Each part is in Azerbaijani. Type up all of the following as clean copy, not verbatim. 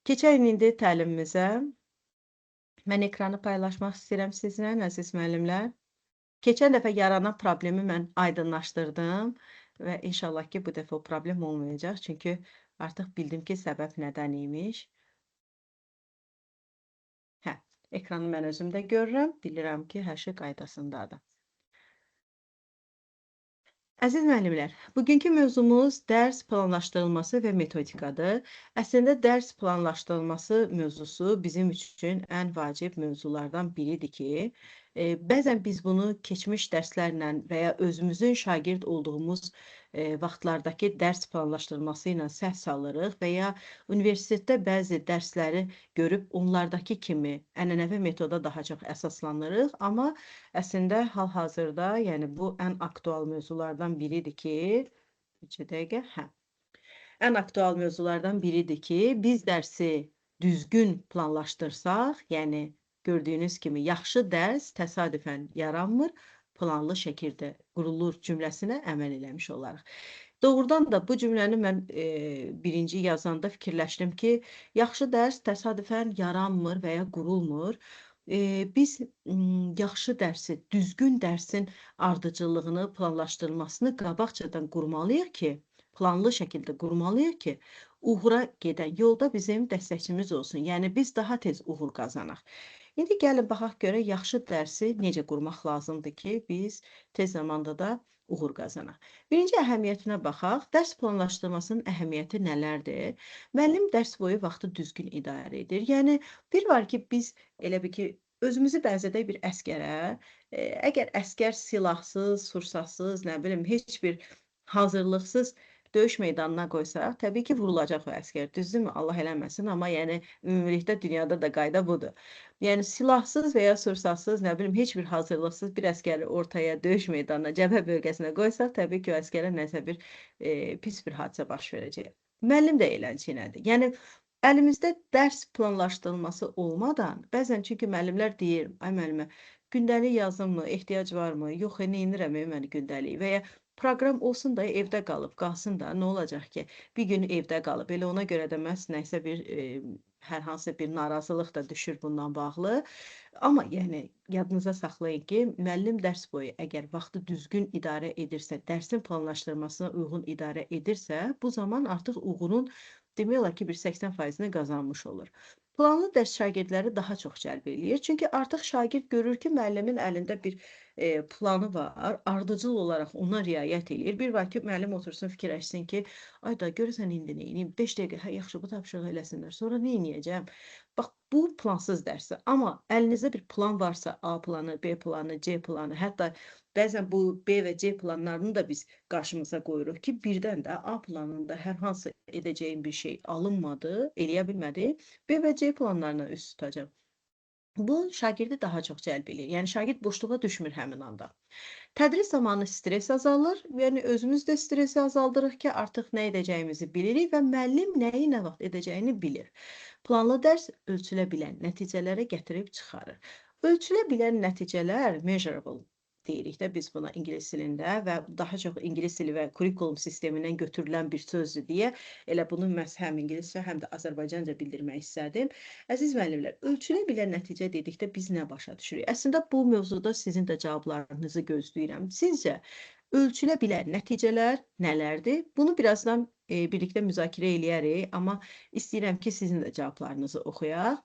Keçən indi təlimimizə mən ekranı paylaşmaq istəyirəm sizinlə, əziz müəllimlər. Keçən dəfə yaranan problemi mən aydınlaşdırdım və inşallah ki, bu dəfə o problem olmayacaq. Çünki artıq bildim ki, səbəb nədən imiş. Hə, ekranı mən özüm də görürəm, bilirəm ki, hər şey qaydasındadır. Əziz müəllimlər, bugünkü mövzumuz dərs planlaşdırılması və metodikadır. Əslində dərs planlaşdırılması mövzusu bizim üçün ən vacib mövzulardan biridir ki, bəzən biz bunu keçmiş dərslərlə və ya özümüzün şagird olduğumuz vaxtlardakı dərs planlaşdırılması ilə səhv salırıq və ya universitetdə bəzi dərsləri görüb onlardakı kimi ənənəvi metoda daha çox əsaslanırıq, amma əslində hal-hazırda, yəni bu ən aktual mövzulardan biridir ki, 2 dəqiqə, hə. Ən aktual mövzulardan biridir ki, biz dərsi düzgün planlaşdırsaq, yəni gördüyünüz kimi yaxşı dərs təsadüfən yaranmır, planlı şəkildə qurulur cümləsinə əməl eləmiş olarıq. Doğrudan da bu cümləni mən birinci yazanda fikirləşdim ki, yaxşı dərs təsadüfən yaranmır və ya qurulmur. Biz yaxşı dərsi, düzgün dərsin ardıcıllığını, planlaşdırılmasını qabaqcadan qurmalıyıq ki, planlı şəkildə qurmalıyıq ki, uğura gedən yolda bizim dəstəkçimiz olsun. Yəni biz daha tez uğur qazanaq. İndi gəlin baxaq görək yaxşı dərsi necə qurmaq lazımdır ki, biz tez zamanda da uğur qazanaq. Birinci əhəmiyyətinə baxaq. Dərs planlaşdırmasının əhəmiyyəti nələrdir? Müəllim dərs boyu vaxtı düzgün idarə edir. Yəni bir var ki, biz elə bir ki, özümüzü bənzədək bir əsgərə. Əgər əsgər silahsız, sursatsız, nə bilim, heç bir hazırlıqsız döyüş meydanına qoysaq, təbii ki, vurulacaq o əsgər, düzdürmü? Allah eləməsin, amma yəni ümumilikdə dünyada da qayda budur. Yəni silahsız və ya sursatsız, nə bilim, heç bir hazırlıqsız bir əsgəri ortaya döyüş meydanına, cəbhə bölgəsinə qoysaq, təbii ki, o əsgərə nəsə bir pis bir hadisə baş verəcək. Müəllim də eləçinədir. Yəni əlimizdə dərs planlaşdırılması olmadan, bəzən çünki müəllimlər deyir, ay müəllimə, gündəlik yazınmı, ehtiyac varmı? Yox, neynirəm mən gündəlik və ya proqram olsun da evdə qalıb, qalsın da, nə olacaq ki? Bir gün evdə qalıb, elə ona görə də məhz nəsə bir hər hansı bir narazılıq da düşür bundan bağlı. Amma yəni yadınıza saxlayın ki, müəllim dərs boyu əgər vaxtı düzgün idarə edirsə, dərsin planlaşdırmasına uyğun idarə edirsə, bu zaman artıq uğurun demək olar ki, bir 80%-ni qazanmış olur. Planlı dərs şagirdləri daha çox cəlb eləyir. Çünki artıq şagird görür ki, müəllimin əlində bir planı var, ardıcıl olaraq ona riayət eləyir. Bir var ki, müəllim otursun, fikirləşsin ki, ay da görürsən indi nə edeyim? 5 dəqiqə, hə yaxşı bu tapşırığı eləsinlər. Sonra nə edəcəm? Bax, bu plansız dərsdir. Amma əlinizdə bir plan varsa, A planı, B planı, C planı, hətta bəzən bu B və C planlarını da biz qarşımıza qoyuruq ki, birdən də A planında hər hansı edəcəyim bir şey alınmadı, eləyə bilmədi, B və C planlarına üst tutacaq. Bu şagirdi daha çox cəlb eləyir. Yəni şagird boşluğa düşmür həmin anda. Tədris zamanı stres azalır. Yəni özümüz də stresi azaldırıq ki, artıq nə edəcəyimizi bilirik və müəllim nəyi nə vaxt edəcəyini bilir. Planlı dərs ölçülə bilən nəticələrə gətirib çıxarır. Ölçülə bilən nəticələr measurable deyirik də biz buna ingilis dilində və daha çox ingilis dili və kurikulum sistemindən götürülən bir sözdür deyə elə bunu məhz həm ingiliscə, həm də Azərbaycanca bildirmək istədim. Əziz müəllimlər, ölçülə bilən nəticə dedikdə biz nə başa düşürük? Əslində bu mövzuda sizin də cavablarınızı gözləyirəm. Sizcə ölçülə bilən nəticələr nələrdir? Bunu birazdan birlikdə müzakirə eləyərik, amma istəyirəm ki, sizin də cavablarınızı oxuyaq.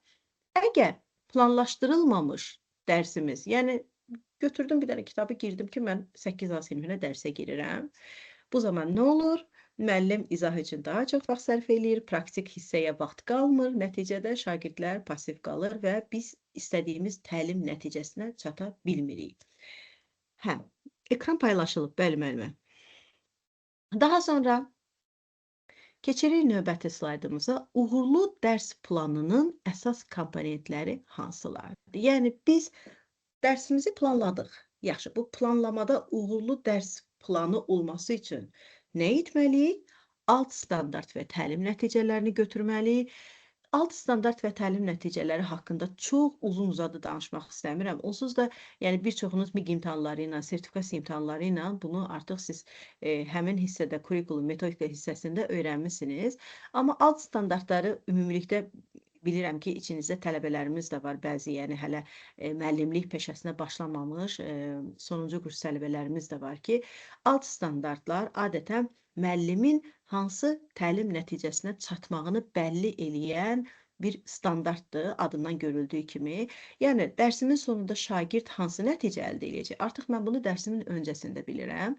Əgər planlaşdırılmamış dərsimiz, yəni götürdüm bir dənə kitabı, girdim ki, mən 8A sinifinə dərsə girirəm. Bu zaman nə olur? Müəllim izah üçün daha çox vaxt sərf eləyir, praktik hissəyə vaxt qalmır, nəticədə şagirdlər pasiv qalır və biz istədiyimiz təlim nəticəsinə çata bilmirik. Hə, ekran paylaşılıb, bəli müəllimə. Daha sonra keçirik növbəti slaydımıza. Uğurlu dərs planının əsas komponentləri hansılardır? Yəni biz dərsimizi planladıq. Yaxşı, bu planlamada uğurlu dərs planı olması üçün nə etməliyik? Alt standart və təlim nəticələrini götürməliyik. Alt standart və təlim nəticələri haqqında çox uzun-uzadı danışmaq istəmirəm. Onsuz da, yəni bir çoxunuz MİQ imtahanları ilə, sertifikasiya imtahanları ilə bunu artıq siz həmin hissədə, kurikulum, metodika hissəsində öyrənmisiniz. Amma alt standartları ümumilikdə bilirəm ki, içinizdə tələbələrimiz də var, bəzi, yəni hələ müəllimlik peşəsinə başlamamış sonuncu kurs tələbələrimiz də var ki, alt standartlar adətən müəllimin hansı təlim nəticəsinə çatmağını bəlli eləyən bir standartdır, adından görüldüyü kimi. Yəni, dərsimin sonunda şagird hansı nəticə əldə edəcək? Artıq mən bunu dərsimin öncəsində bilirəm.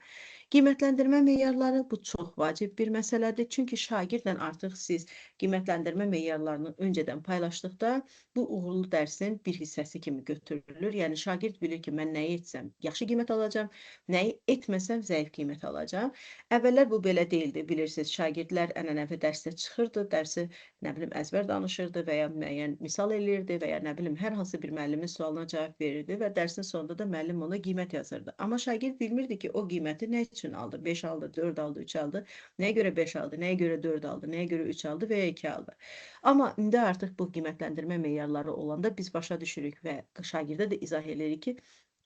Qiymətləndirmə meyarları bu çox vacib bir məsələdir. Çünki şagirdlə artıq siz qiymətləndirmə meyarlarını öncədən paylaşdıqda bu uğurlu dərsin bir hissəsi kimi götürülür. Yəni şagird bilir ki, mən nəyi etsəm yaxşı qiymət alacağam, nəyi etməsəm zəif qiymət alacağam. Əvvəllər bu belə deyildi. Bilirsiniz, şagirdlər ənənəvi dərsdə çıxırdı, dərsi nə bilim əzbər danışırdı və ya müəyyən misal eləyirdi və ya nə bilim hər hansı bir müəllimin sualına cavab verirdi və dərsin sonunda da müəllim ona qiymət yazırdı. Amma şagird bilmirdi ki, o qiyməti nə üçün aldı? 5 aldı, 4 aldı, 3 aldı. Nəyə görə 5 aldı, nəyə görə 4 aldı, nəyə görə 3 aldı və ya 2 aldı. Amma indi artıq bu qiymətləndirmə meyarları olanda biz başa düşürük və şagirdə də izah edirik ki,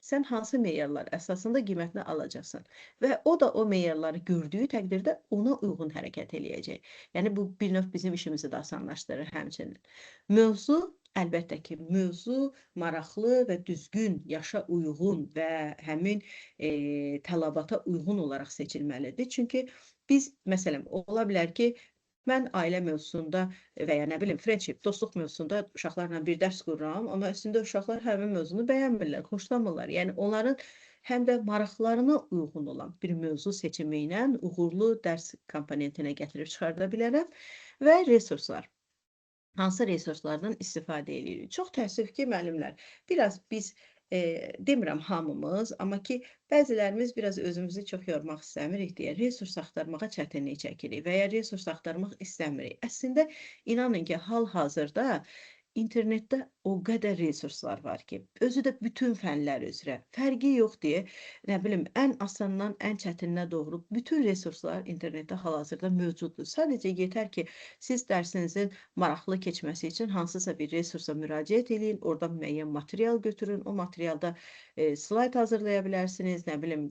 sən hansı meyarlar əsasında qiymətini alacaqsan və o da o meyarları gördüyü təqdirdə ona uyğun hərəkət eləyəcək. Yəni bu bir növ bizim işimizi də asanlaşdırır həmçinin. Mövzu əlbəttə ki, mövzu maraqlı və düzgün, yaşa uyğun və həmin tələbata uyğun olaraq seçilməlidir. Çünki biz, məsələn, ola bilər ki, mən ailə mövzusunda və ya nə bilim, friendship, dostluq mövzusunda uşaqlarla bir dərs qururam, amma əslində uşaqlar həmin mövzunu bəyənmirlər, xoşlamırlar. Yəni onların həm də maraqlarına uyğun olan bir mövzu seçimi ilə uğurlu dərs komponentinə gətirib çıxarda bilərəm və resurslar. Hansı resurslardan istifadə edirik? Çox təəssüf ki, müəllimlər, biraz biz demirəm hamımız, amma ki, bəzilərimiz biraz özümüzü çox yormaq istəmirik deyə resurs axtarmağa çətinlik çəkirik və ya resurs axtarmaq istəmirik. Əslində, inanın ki, hal-hazırda internetdə o qədər resurslar var ki, özü də bütün fənlər üzrə, fərqi yox deyə, nə bilim, ən asandan ən çətininə doğru bütün resurslar internetdə hal-hazırda mövcuddur. Sadəcə yetər ki, siz dərsinizin maraqlı keçməsi üçün hansısa bir resursa müraciət edin, oradan müəyyən material götürün, o materialda slayd hazırlaya bilərsiniz, nə bilim,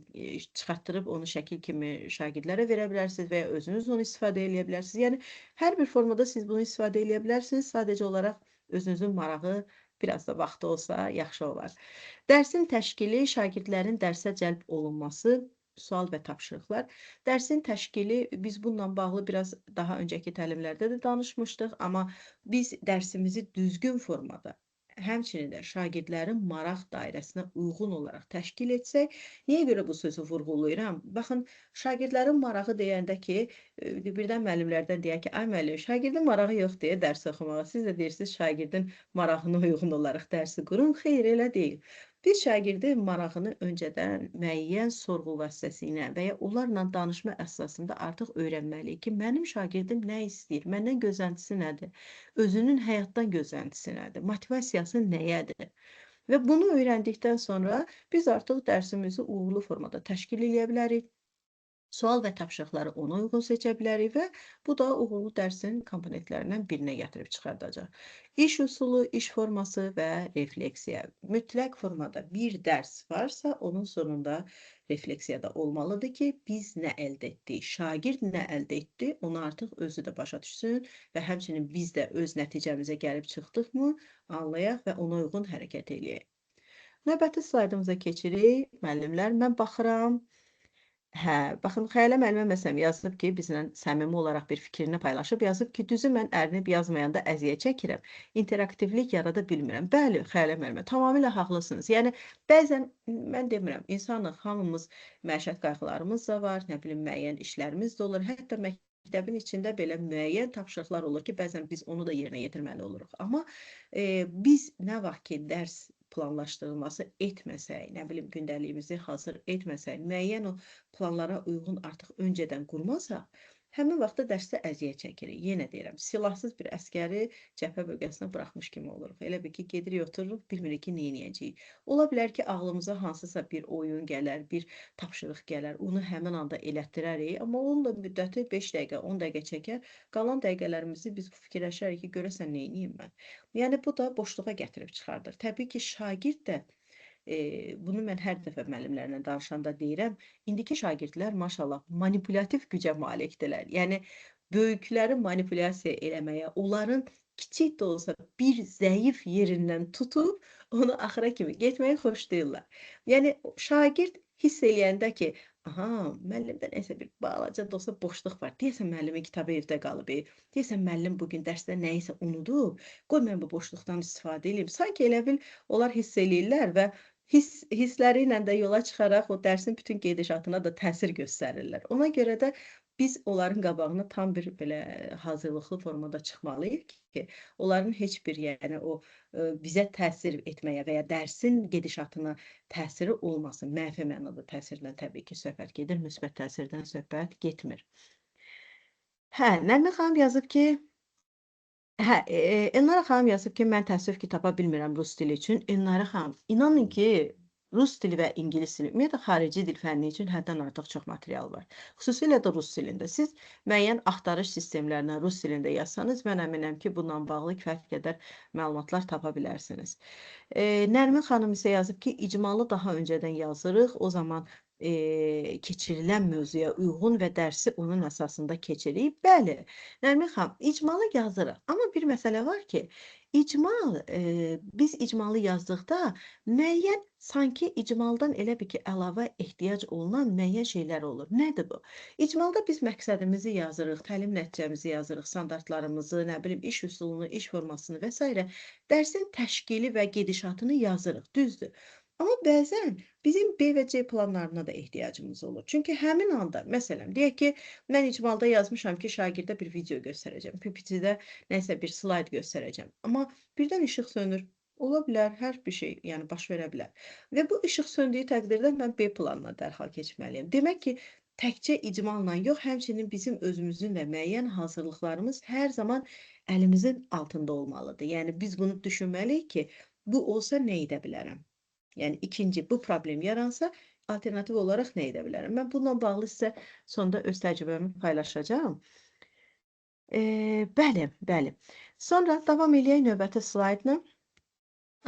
çıxartdırıb onu şəkil kimi şagirdlərə verə bilərsiniz və ya özünüz onu istifadə edə bilərsiniz. Yəni, hər bir formada siz bunu istifadə edə bilərsiniz, sadəcə olaraq özünüzün marağı biraz da vaxtı olsa yaxşı olar. Dərsin təşkili, şagirdlərin dərsə cəlb olunması, sual və tapşırıqlar. Dərsin təşkili, biz bununla bağlı biraz daha öncəki təlimlərdə də danışmışdıq, amma biz dərsimizi düzgün formada, həmçinin də şagirdlərin maraq dairəsinə uyğun olaraq təşkil etsək, niyə görə bu sözü vurğulayıram? Baxın, şagirdlərin marağı deyəndə ki, birdən müəllimlərdən deyək ki, ay müəllim, şagirdin marağı yox deyə dərs oxumağa. Siz də deyirsiniz, şagirdin marağına uyğun olaraq dərsi qurun. Xeyr, elə deyil. Biz şagirdin marağını öncədən müəyyən sorğu vasitəsilə və ya onlarla danışma əsasında artıq öyrənməliyik ki, mənim şagirdim nə istəyir, məndən gözləntisi nədir, özünün həyatdan gözləntisi nədir, motivasiyası nəyədir? Və bunu öyrəndikdən sonra biz artıq dərsimizi uğurlu formada təşkil edə bilərik. Sual və tapşırıqları ona uyğun seçə bilərik və bu da uğurlu dərsin komponentlərindən birinə gətirib çıxardacaq. İş usulu, iş forması və refleksiya. Mütləq formada bir dərs varsa, onun sonunda refleksiya da olmalıdır ki, biz nə əldə etdik, şagird nə əldə etdi, onu artıq özü də başa düşsün və həmçinin biz də öz nəticəmizə gəlib çıxdıqmı, anlayaq və ona uyğun hərəkət eləyək. Növbəti slaydımıza keçirik. Müəllimlər, mən baxıram. Hə, baxın, Xəyalə müəllimə məsələn yazıb ki, bizlə səmimi olaraq bir fikrini paylaşıb, yazıb ki, düzü mən ərinib yazmayanda əziyyət çəkirəm, interaktivlik yarada bilmirəm. Bəli, Xəyalə müəllimə, tamamilə haqlısınız. Yəni, bəzən mən demirəm, insanıq, hamımız məişət qayğılarımız da var, nə bilim, müəyyən işlərimiz də olur, hətta məktəbin içində belə müəyyən tapşırıqlar olur ki, bəzən biz onu da yerinə yetirməli oluruq. Amma biz nə vaxt ki, dərs planlaşdırılması etməsək, nə bilim, gündəliyimizi hazır etməsək, müəyyən o planlara uyğun artıq öncədən qurmasaq, həmin vaxtda dərsdə əziyyət çəkirik. Yenə deyirəm, silahsız bir əskəri cəbhə bölgəsinə buraxmış kimi oluruq. Elə bir ki, gedirik, otururuq, bilmirik ki, neyniyəcəyik. Ola bilər ki, ağlımıza hansısa bir oyun gələr, bir tapşırıq gələr, onu həmin anda elətdirərik, amma onun da müddəti 5 dəqiqə, 10 dəqiqə çəkər. Qalan dəqiqələrimizi biz fikirləşərik ki, görəsən neyniyim mən? Yəni, bu da boşluğa gətirib çıxardır. Təbii ki, şagird də bunu mən hər dəfə müəllimlərlə danışanda deyirəm, indiki şagirdlər maşallah manipulativ gücə malikdirlər. Yəni, böyükləri manipulyasiya eləməyə, onların kiçik də olsa bir zəif yerindən tutub onu axıra kimi getməyi xoşlayırlar. Yəni şagird hiss eləyəndə ki, aha, müəllimdə nəsə bir balaca da olsa boşluq var. Deyəsən müəllimin kitabı evdə qalıb. Deyəsən müəllim bu gün dərsdə nəyisə unudub. Qoy mən bu boşluqdan istifadə edeyim. Sanki elə bil onlar hiss eləyirlər və hissləri ilə də yola çıxaraq o dərsin bütün gedişatına da təsir göstərirlər. Ona görə də biz onların qabağına tam bir belə hazırlıqlı formada çıxmalıyıq ki, onların heç bir, yəni o bizə təsir etməyə və ya dərsin gedişatına təsiri olmasın. Mənfi mənada təsirdən təbii ki, söhbət gedir, müsbət təsirdən söhbət getmir. Hə, Nərmin xanım yazıb ki, Elnara xanım yazıb ki, mən təəssüf ki, tapa bilmirəm rus dili üçün. Elnara xanım, inanın ki, rus dili və ingilis dili, ümumiyyətlə xarici dil fənni üçün həddən artıq çox material var. Xüsusilə də rus dilində. Siz müəyyən axtarış sistemlərinə rus dilində yazsanız, mən əminəm ki, bununla bağlı kifayət qədər məlumatlar tapa bilərsiniz. Nərmin xanım isə yazıb ki, icmalı daha öncədən yazırıq, o zaman keçirilən mövzuya uyğun və dərsi onun əsasında keçirik. Bəli, Nərmin xanım, icmalı yazırıq. Amma bir məsələ var ki, biz icmalı yazdıqda müəyyən sanki icmaldan elə bir ki, əlavə ehtiyac olunan müəyyən şeylər olur. Nədir bu? İcmalda biz məqsədimizi yazırıq, təlim nəticəmizi yazırıq, standartlarımızı, nə bilim, iş üsulunu, iş formasını və s. Dərsin təşkili və gedişatını yazırıq, düzdür. Amma bəzən bizim B və C planlarına da ehtiyacımız olur. Çünki həmin anda, məsələn, deyək ki, mən icmalda yazmışam ki, şagirdə bir video göstərəcəm, PPT-də nəsə bir slayd göstərəcəm. Amma birdən işıq sönür. Ola bilər, hər bir şey, yəni baş verə bilər. Və bu işıq söndüyü təqdirdə mən B planına dərhal keçməliyəm. Demək ki, təkcə icmalla yox, həmçinin bizim özümüzün də müəyyən hazırlıqlarımız hər zaman əlimizin altında olmalıdır. Yəni biz bunu düşünməliyik ki, bu olsa nə edə bilərəm? Yəni ikinci, bu problem yaransa, alternativ olaraq nə edə bilərəm? Mən bununla bağlı sizə sonda öz təcrübəmi paylaşacağam. Bəli. Sonra davam eləyək növbəti slaydla.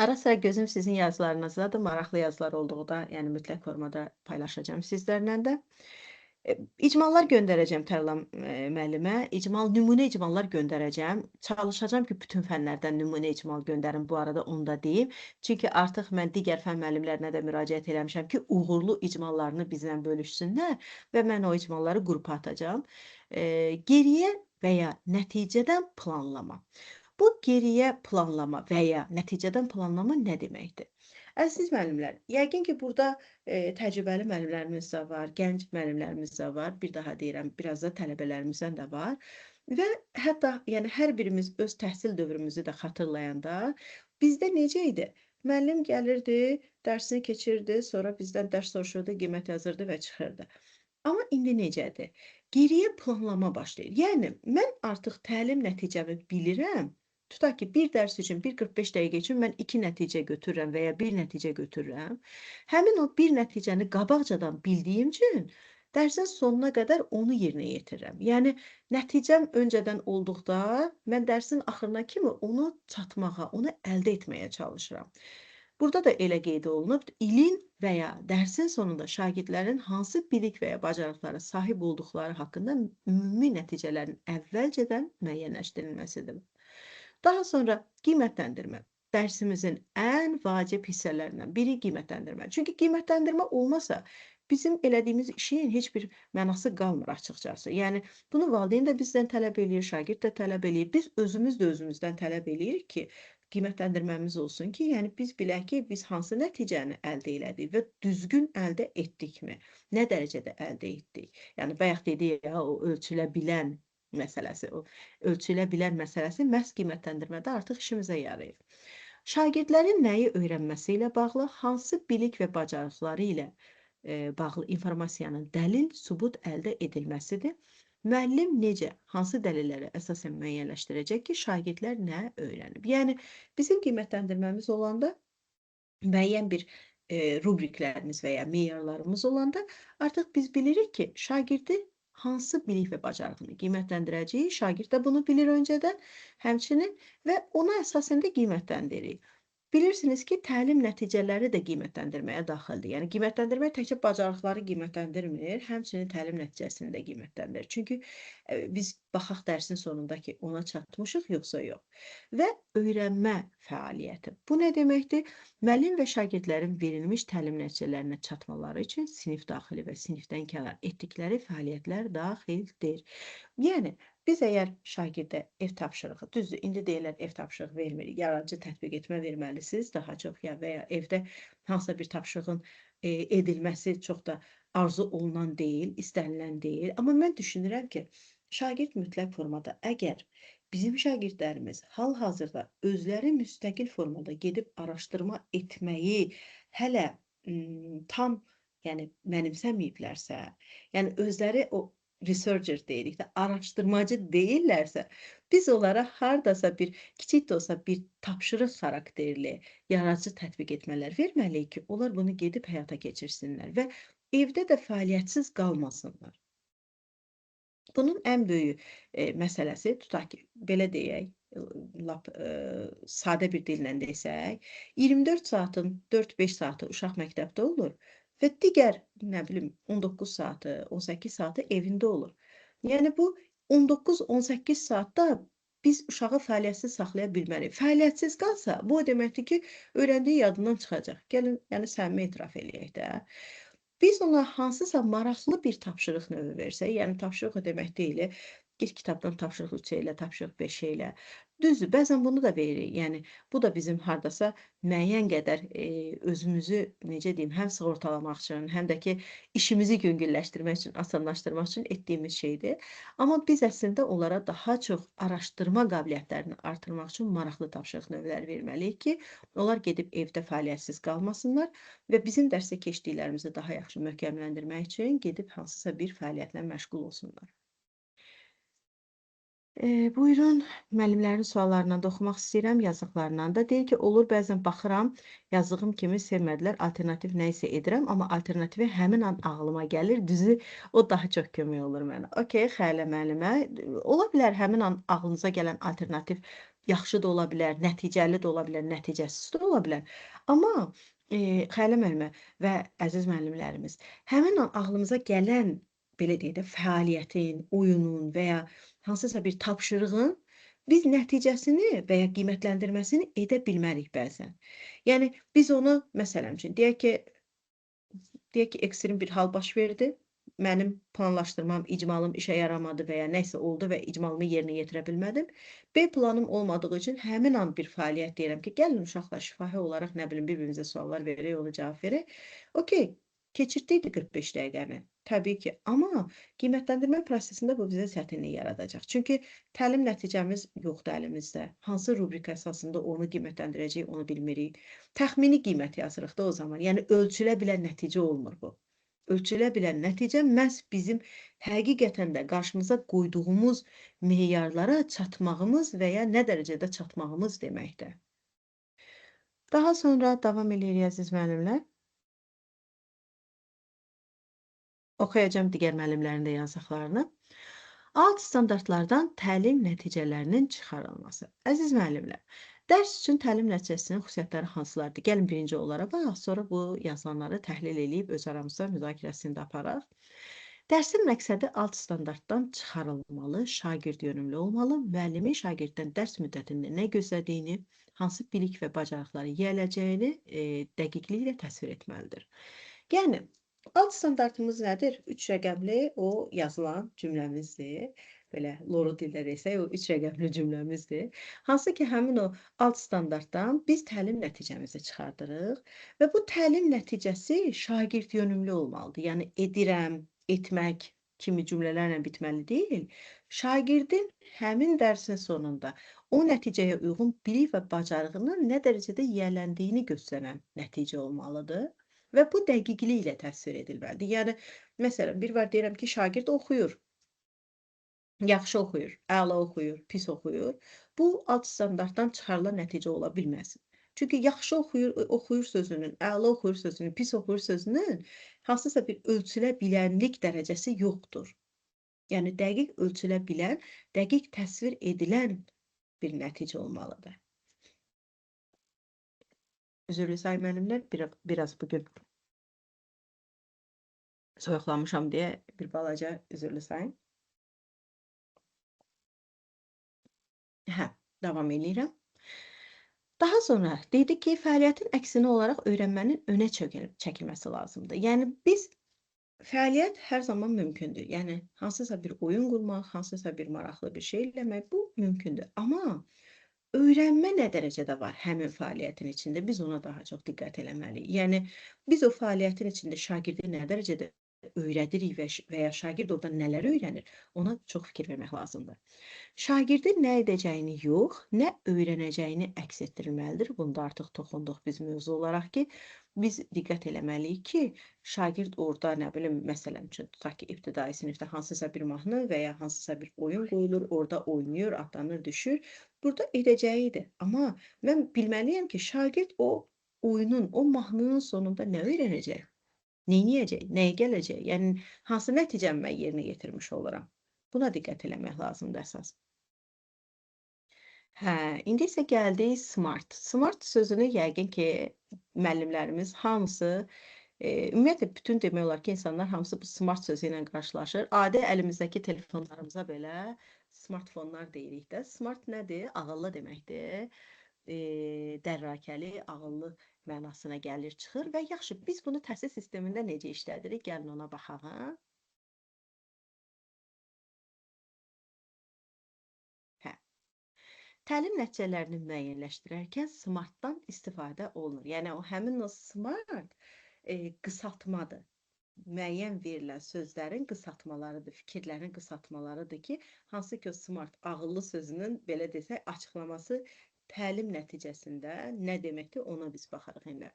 Ara sıra gözüm sizin yazılarınızdadır. Maraqlı yazılar olduğu da, yəni mütləq formada paylaşacağım sizlərlə də. İcmallar göndərəcəm Tərlan müəllimə. Nümunə icmallar göndərəcəm. Çalışacağam ki, bütün fənlərdən nümunə icmal göndərim. Bu arada onu da deyim. Çünki artıq mən digər fən müəllimlərinə də müraciət eləmişəm ki, uğurlu icmallarını bizlə bölüşsünlər və mən o icmalları qrupa atacağam. Geriyə və ya nəticədən planlama. Bu geriyə planlama və ya nəticədən planlama nə deməkdir? Əziz müəllimlər, yəqin ki, burada təcrübəli müəllimlərimiz də var, gənc müəllimlərimiz də var, bir daha deyirəm, biraz da tələbələrimizdən də var. Və hətta yəni hər birimiz öz təhsil dövrümüzü də xatırlayanda bizdə necə idi? Müəllim gəlirdi, dərsini keçirdi, sonra bizdən dərs soruşurdu, qiymət yazırdı və çıxırdı. Amma indi necədir? Geriyə planlama başlayır. Yəni, mən artıq təlim nəticəmi bilirəm. Tutaq ki, bir dərs üçün, 1:45 dəqiqə üçün mən 2 nəticə götürürəm və ya 1 nəticə götürürəm. Həmin o 1 nəticəni qabaqcadan bildiyim üçün dərsin sonuna qədər onu yerinə yetirirəm. Yəni, nəticəm öncədən olduqda mən dərsin axırına kimi onu çatmağa, onu əldə etməyə çalışıram. Burada da elə qeyd olunub, ilin və ya dərsin sonunda şagirdlərin hansı bilik və ya bacarıqlara sahib olduqları haqqında ümumi nəticələrin əvvəlcədən müəyyənləşdirilməsidir. Daha sonra qiymətləndirmə. Dərsimizin ən vacib hissələrindən biri qiymətləndirmə. Çünki qiymətləndirmə olmasa, bizim elədiyimiz işin heç bir mənası qalmır açıqcası. Yəni, bunu valideyn də bizdən tələb eləyir, şagird də tələb eləyir. Biz özümüz də özümüzdən tələb eləyirik ki, qiymətləndirməmiz olsun ki, yəni biz bilək ki, biz hansı nəticəni əldə elədik və düzgün əldə etdikmi? Nə dərəcədə əldə etdik? Yəni, bayaq dedik ya, o ölçülə bilən məsələsi, o ölçülə bilən məsələsi məhz qiymətləndirmədə artıq işimizə yarayır. Şagirdlərin nəyi öyrənməsi ilə bağlı, hansı bilik və bacarıqları ilə bağlı informasiyanın dəlil, sübut əldə edilməsidir. Müəllim necə, hansı dəlillərə əsasən müəyyənləşdirəcək ki, şagirdlər nə öyrənib? Yəni, bizim qiymətləndirməmiz olanda müəyyən bir rubriklərimiz və ya meyarlarımız olanda artıq biz bilirik ki, şagirdi hansı bilik və bacarığını qiymətləndirəcəyik, şagird də bunu bilir öncədən, həmçinin və ona əsasən də qiymətləndiririk. Bilirsiniz ki, təlim nəticələri də qiymətləndirməyə daxildir. Yəni qiymətləndirmək təkcə bacarıqları qiymətləndirmir, həmçinin təlim nəticəsini də qiymətləndirir. Çünki biz baxaq dərsin sonunda ki, ona çatmışıq yoxsa yox. Və öyrənmə fəaliyyəti. Bu nə deməkdir? Müəllim və şagirdlərin verilmiş təlim nəticələrinə çatmaları üçün sinif daxili və sinifdən kənar etdikləri fəaliyyətlər daxildir. Yəni biz əgər şagirdə ev tapşırığı, düzdür, indi deyirlər ev tapşırığı vermirik, yaradıcı tətbiq etmə verməlisiniz daha çox ya və ya evdə hansısa bir tapşırığın edilməsi çox da arzu olunan deyil, istənilən deyil. Amma mən düşünürəm ki, şagird mütləq formada əgər bizim şagirdlərimiz hal-hazırda özləri müstəqil formada gedib araşdırma etməyi hələ tam yəni mənimsəməyiblərsə, yəni özləri o researcher deyirik də, araşdırmacı deyillərsə, biz onlara hardasa bir, kiçik də olsa bir tapşırıq xarakterli, yaradıcı tətbiq etmələr verməliyik ki, onlar bunu gedib həyata keçirsinlər və evdə də fəaliyyətsiz qalmasınlar. Bunun ən böyük məsələsi, tutaq ki, belə deyək, lap sadə bir dillə desək, 24 saatın 4-5 saatı uşaq məktəbdə olur və digər, nə bilim, 19 saatı, 18 saatı evində olur. Yəni bu 19-18 saatda biz uşağı fəaliyyətsiz saxlaya bilmərik. Fəaliyyətsiz qalsa, bu o deməkdir ki, öyrəndiyi yadından çıxacaq. Gəlin, yəni səmimi etiraf eləyək də. Biz ona hansısa maraqlı bir tapşırıq növü versək, yəni tapşırıq o demək deyil, git kitabdan tapşırıq 3 elə, tapşırıq 5 elə. Düzdür, bəzən bunu da veririk. Yəni bu da bizim hardasa müəyyən qədər özümüzü, necə deyim, həm sığortalamaq üçün, həm də ki, işimizi yüngülləşdirmək üçün, asanlaşdırmaq üçün etdiyimiz şeydir. Amma biz əslində onlara daha çox araşdırma qabiliyyətlərini artırmaq üçün maraqlı tapşırıq növləri verməliyik ki, onlar gedib evdə fəaliyyətsiz qalmasınlar və bizim dərsdə keçdiklərimizi daha yaxşı möhkəmləndirmək üçün gedib hansısa bir fəaliyyətlə məşğul olsunlar. Buyurun, müəllimlərin suallarından da oxumaq istəyirəm, yazdıqlarından da. Deyir ki, olur bəzən baxıram, yazdığım kimi sevmədilər, alternativ nə isə edirəm, amma alternativi həmin an ağlıma gəlir, düzü o daha çox kömək olur mənə. Okey, Xəyalə müəllimə, ola bilər həmin an ağlınıza gələn alternativ yaxşı da ola bilər, nəticəli də ola bilər, nəticəsiz də ola bilər. Amma Xəyalə müəllimə və əziz müəllimlərimiz, həmin an ağlımıza gələn, belə deyək də, fəaliyyətin, oyunun və ya hansısa bir tapşırığın biz nəticəsini və ya qiymətləndirməsini edə bilmərik bəzən. Yəni biz onu, məsələn üçün, deyək ki, ekstrem bir hal baş verdi. Mənim planlaşdırmam, icmalım işə yaramadı və ya nəsə oldu və icmalımı yerinə yetirə bilmədim. B planım olmadığı üçün həmin an bir fəaliyyət deyirəm ki, gəlin uşaqlar şifahi olaraq, nə bilim, bir-birimizə suallar verək, ona cavab verək. Okey, keçirdiydi 45 dəqiqəni. Təbii ki, amma qiymətləndirmə prosesində bu bizə çətinlik yaradacaq. Çünki təlim nəticəmiz yoxdur əlimizdə. Hansı rubrika əsasında onu qiymətləndirəcəyik, onu bilmirik. Təxmini qiymət yazırıq da o zaman. Yəni ölçülə bilən nəticə olmur bu. Ölçülə bilən nəticə məhz bizim həqiqətən də qarşımıza qoyduğumuz meyarlara çatmağımız və ya nə dərəcədə çatmağımız deməkdir. Daha sonra davam edirik, əziz müəllimlər. Oxuyacağım digər müəllimlərin də yazdıqlarını. Alt standartlardan təlim nəticələrinin çıxarılması. Əziz müəllimlər, dərs üçün təlim nəticəsinin xüsusiyyətləri hansılardır? Gəlin birinci olaraq baxaq, sonra bu yazılanları təhlil edib öz aramızda müzakirəsini də aparaq. Dərsin məqsədi alt standartdan çıxarılmalı, şagird yönümlü olmalı, müəllimin şagirddən dərs müddətində nə gözlədiyini, hansı bilik və bacarıqları yiyələcəyini dəqiqliklə təsvir etməlidir. Yəni, alt standartımız nədir? 3 rəqəmli o yazılan cümləmizdir. Belə loru dildə desək, o 3 rəqəmli cümləmizdir. Hansı ki, həmin o alt standartdan biz təlim nəticəmizi çıxardırıq və bu təlim nəticəsi şagird yönümlü olmalıdır. Yəni, edirəm, etmək kimi cümlələrlə bitməli deyil. Şagirdin həmin dərsin sonunda o nəticəyə uyğun bilik və bacarığının nə dərəcədə yiyələndiyini göstərən nəticə olmalıdır. Və bu dəqiqliklə təsvir edilməlidir. Yəni, məsələn, bir var deyirəm ki, şagird oxuyur. Yaxşı oxuyur, əla oxuyur, pis oxuyur. Bu, alt standartdan çıxarılan nəticə ola bilməz. Çünki yaxşı oxuyur sözünün, əla oxuyur sözünün, pis oxuyur sözünün hansısa bir ölçülə bilənlik dərəcəsi yoxdur. Yəni, dəqiq ölçülə bilən, dəqiq təsvir edilən bir nəticə olmalıdır. Üzürlü say müəllimlər, biraz bugün soyuqlanmışam deyə bir balaca üzürlü sayın. Hə, davam eləyirəm. Daha sonra dedi ki, fəaliyyətin əksinə olaraq öyrənmənin önə çəkilməsi lazımdır. Yəni biz fəaliyyət hər zaman mümkündür. Yəni hansısa bir oyun qurmaq, hansısa bir maraqlı bir şey eləmək bu mümkündür. Amma öyrənmə nə dərəcədə var həmin fəaliyyətin içində? Biz ona daha çox diqqət eləməliyik. Yəni biz o fəaliyyətin içində şagirdi nə dərəcədə öyrədirik və ya şagird orada nələr öyrənir, ona çox fikir vermək lazımdır. Şagirdin nə edəcəyini yox, nə öyrənəcəyini əks etdirilməlidir. Bunda artıq toxunduq biz mövzu olaraq ki, biz diqqət eləməliyik ki, şagird orada, nə bilim, məsələn üçün, tutaq ki, ibtidai sinifdə hansısa bir mahnı və ya hansısa bir oyun qoyulur, orada oynayır, atlanır, düşür. Burada edəcəyidir. Amma mən bilməliyəm ki, şagird o oyunun, o mahnının sonunda nə öyrənəcək? Neyləyəcək? Nəyə gələcək? Yəni, hansı nəticəni mən yerinə yetirmiş oluram? Buna diqqət eləmək lazımdır əsas. Hə, indi isə gəldik smart. Smart sözünü yəqin ki, müəllimlərimiz hamısı, ümumiyyətlə bütün demək olar ki, insanlar hamısı bu smart sözü ilə qarşılaşır. Adi əlimizdəki telefonlarımıza belə smartfonlar deyirik də. Smart nədir? Ağıllı deməkdir. Dərrakəli, ağıllı mənasına gəlir, çıxır və yaxşı, biz bunu təhsil sistemində necə işlədirik? Gəlin ona baxaq, hə? Hə. Təlim nəticələrini müəyyənləşdirərkən smartdan istifadə olunur. Yəni, o həmin o smart qısaltmadır. Müəyyən verilən sözlərin qısaltmalarıdır, fikirlərin qısaltmalarıdır ki, hansı ki o smart ağıllı sözünün, belə desək, açıqlaması təlim nəticəsində nə deməkdir, ona biz baxarıq indi.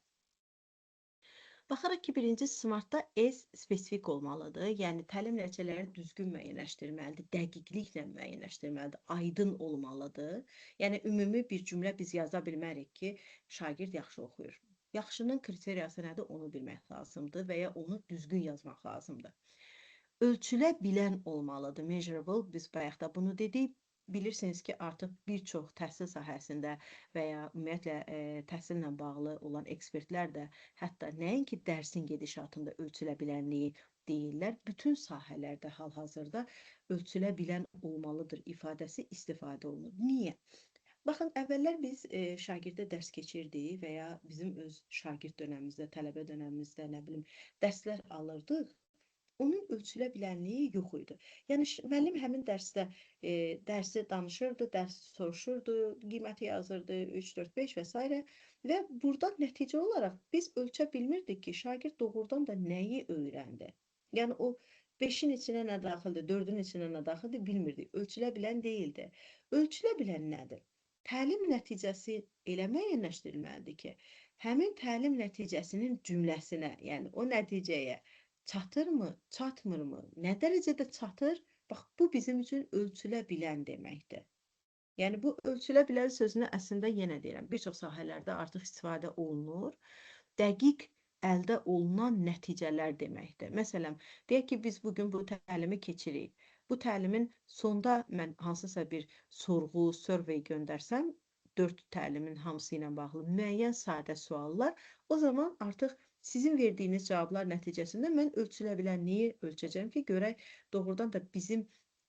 Baxarıq ki, birinci smartda S spesifik olmalıdır. Yəni, təlim nəticələri düzgün müəyyənləşdirməlidir, dəqiqliklə müəyyənləşdirməlidir, aydın olmalıdır. Yəni, ümumi bir cümlə biz yaza bilmərik ki, şagird yaxşı oxuyur. Yaxşının kriteriyası nədir, onu bilmək lazımdır və ya onu düzgün yazmaq lazımdır. Ölçülə bilən olmalıdır, measurable, biz bayaq da bunu dedik. Bilirsiniz ki, artıq bir çox təhsil sahəsində və ya ümumiyyətlə təhsillə bağlı olan ekspertlər də hətta nəinki dərsin gedişatında ölçülə bilənliyi deyirlər, bütün sahələrdə hal-hazırda ölçülə bilən olmalıdır ifadəsi istifadə olunur. Niyə? Baxın, əvvəllər biz şagirdə dərs keçirdik və ya bizim öz şagird dönəmimizdə, tələbə dönəmimizdə, nə bilim, dərslər alırdıq. Onun ölçülə bilənliyi yox idi. Yəni, müəllim həmin dərsdə dərsi danışırdı, dərsi soruşurdu, qiyməti yazırdı, 3, 4, 5 və s. Və buradan nəticə olaraq biz ölçə bilmirdik ki, şagird doğrudan da nəyi öyrəndi. Yəni, o 5-in içinə nə daxildir, 4-ün içinə nə daxildir, bilmirdik. Ölçülə bilən deyildi. Ölçülə bilən nədir? Təlim nəticəsi elə müəyyənləşdirilməlidir ki, həmin təlim nəticəsinin cümləsinə, yəni o nəticəyə çatırmı, çatmırmı, nə dərəcədə çatır? Bax, bu bizim üçün ölçülə bilən deməkdir. Yəni, bu ölçülə bilən sözünü əslində yenə deyirəm, bir çox sahələrdə artıq istifadə olunur. Dəqiq əldə olunan nəticələr deməkdir. Məsələn, deyək ki, biz bugün bu təlimi keçirik. Bu təlimin sonda mən hansısa bir sorğu, survey göndərsəm, 4 təlimin hamısı ilə bağlı müəyyən sadə suallar, o zaman artıq sizin verdiyiniz cavablar nəticəsində mən ölçülə bilənliyi ölçəcəm ki, görək doğrudan da bizim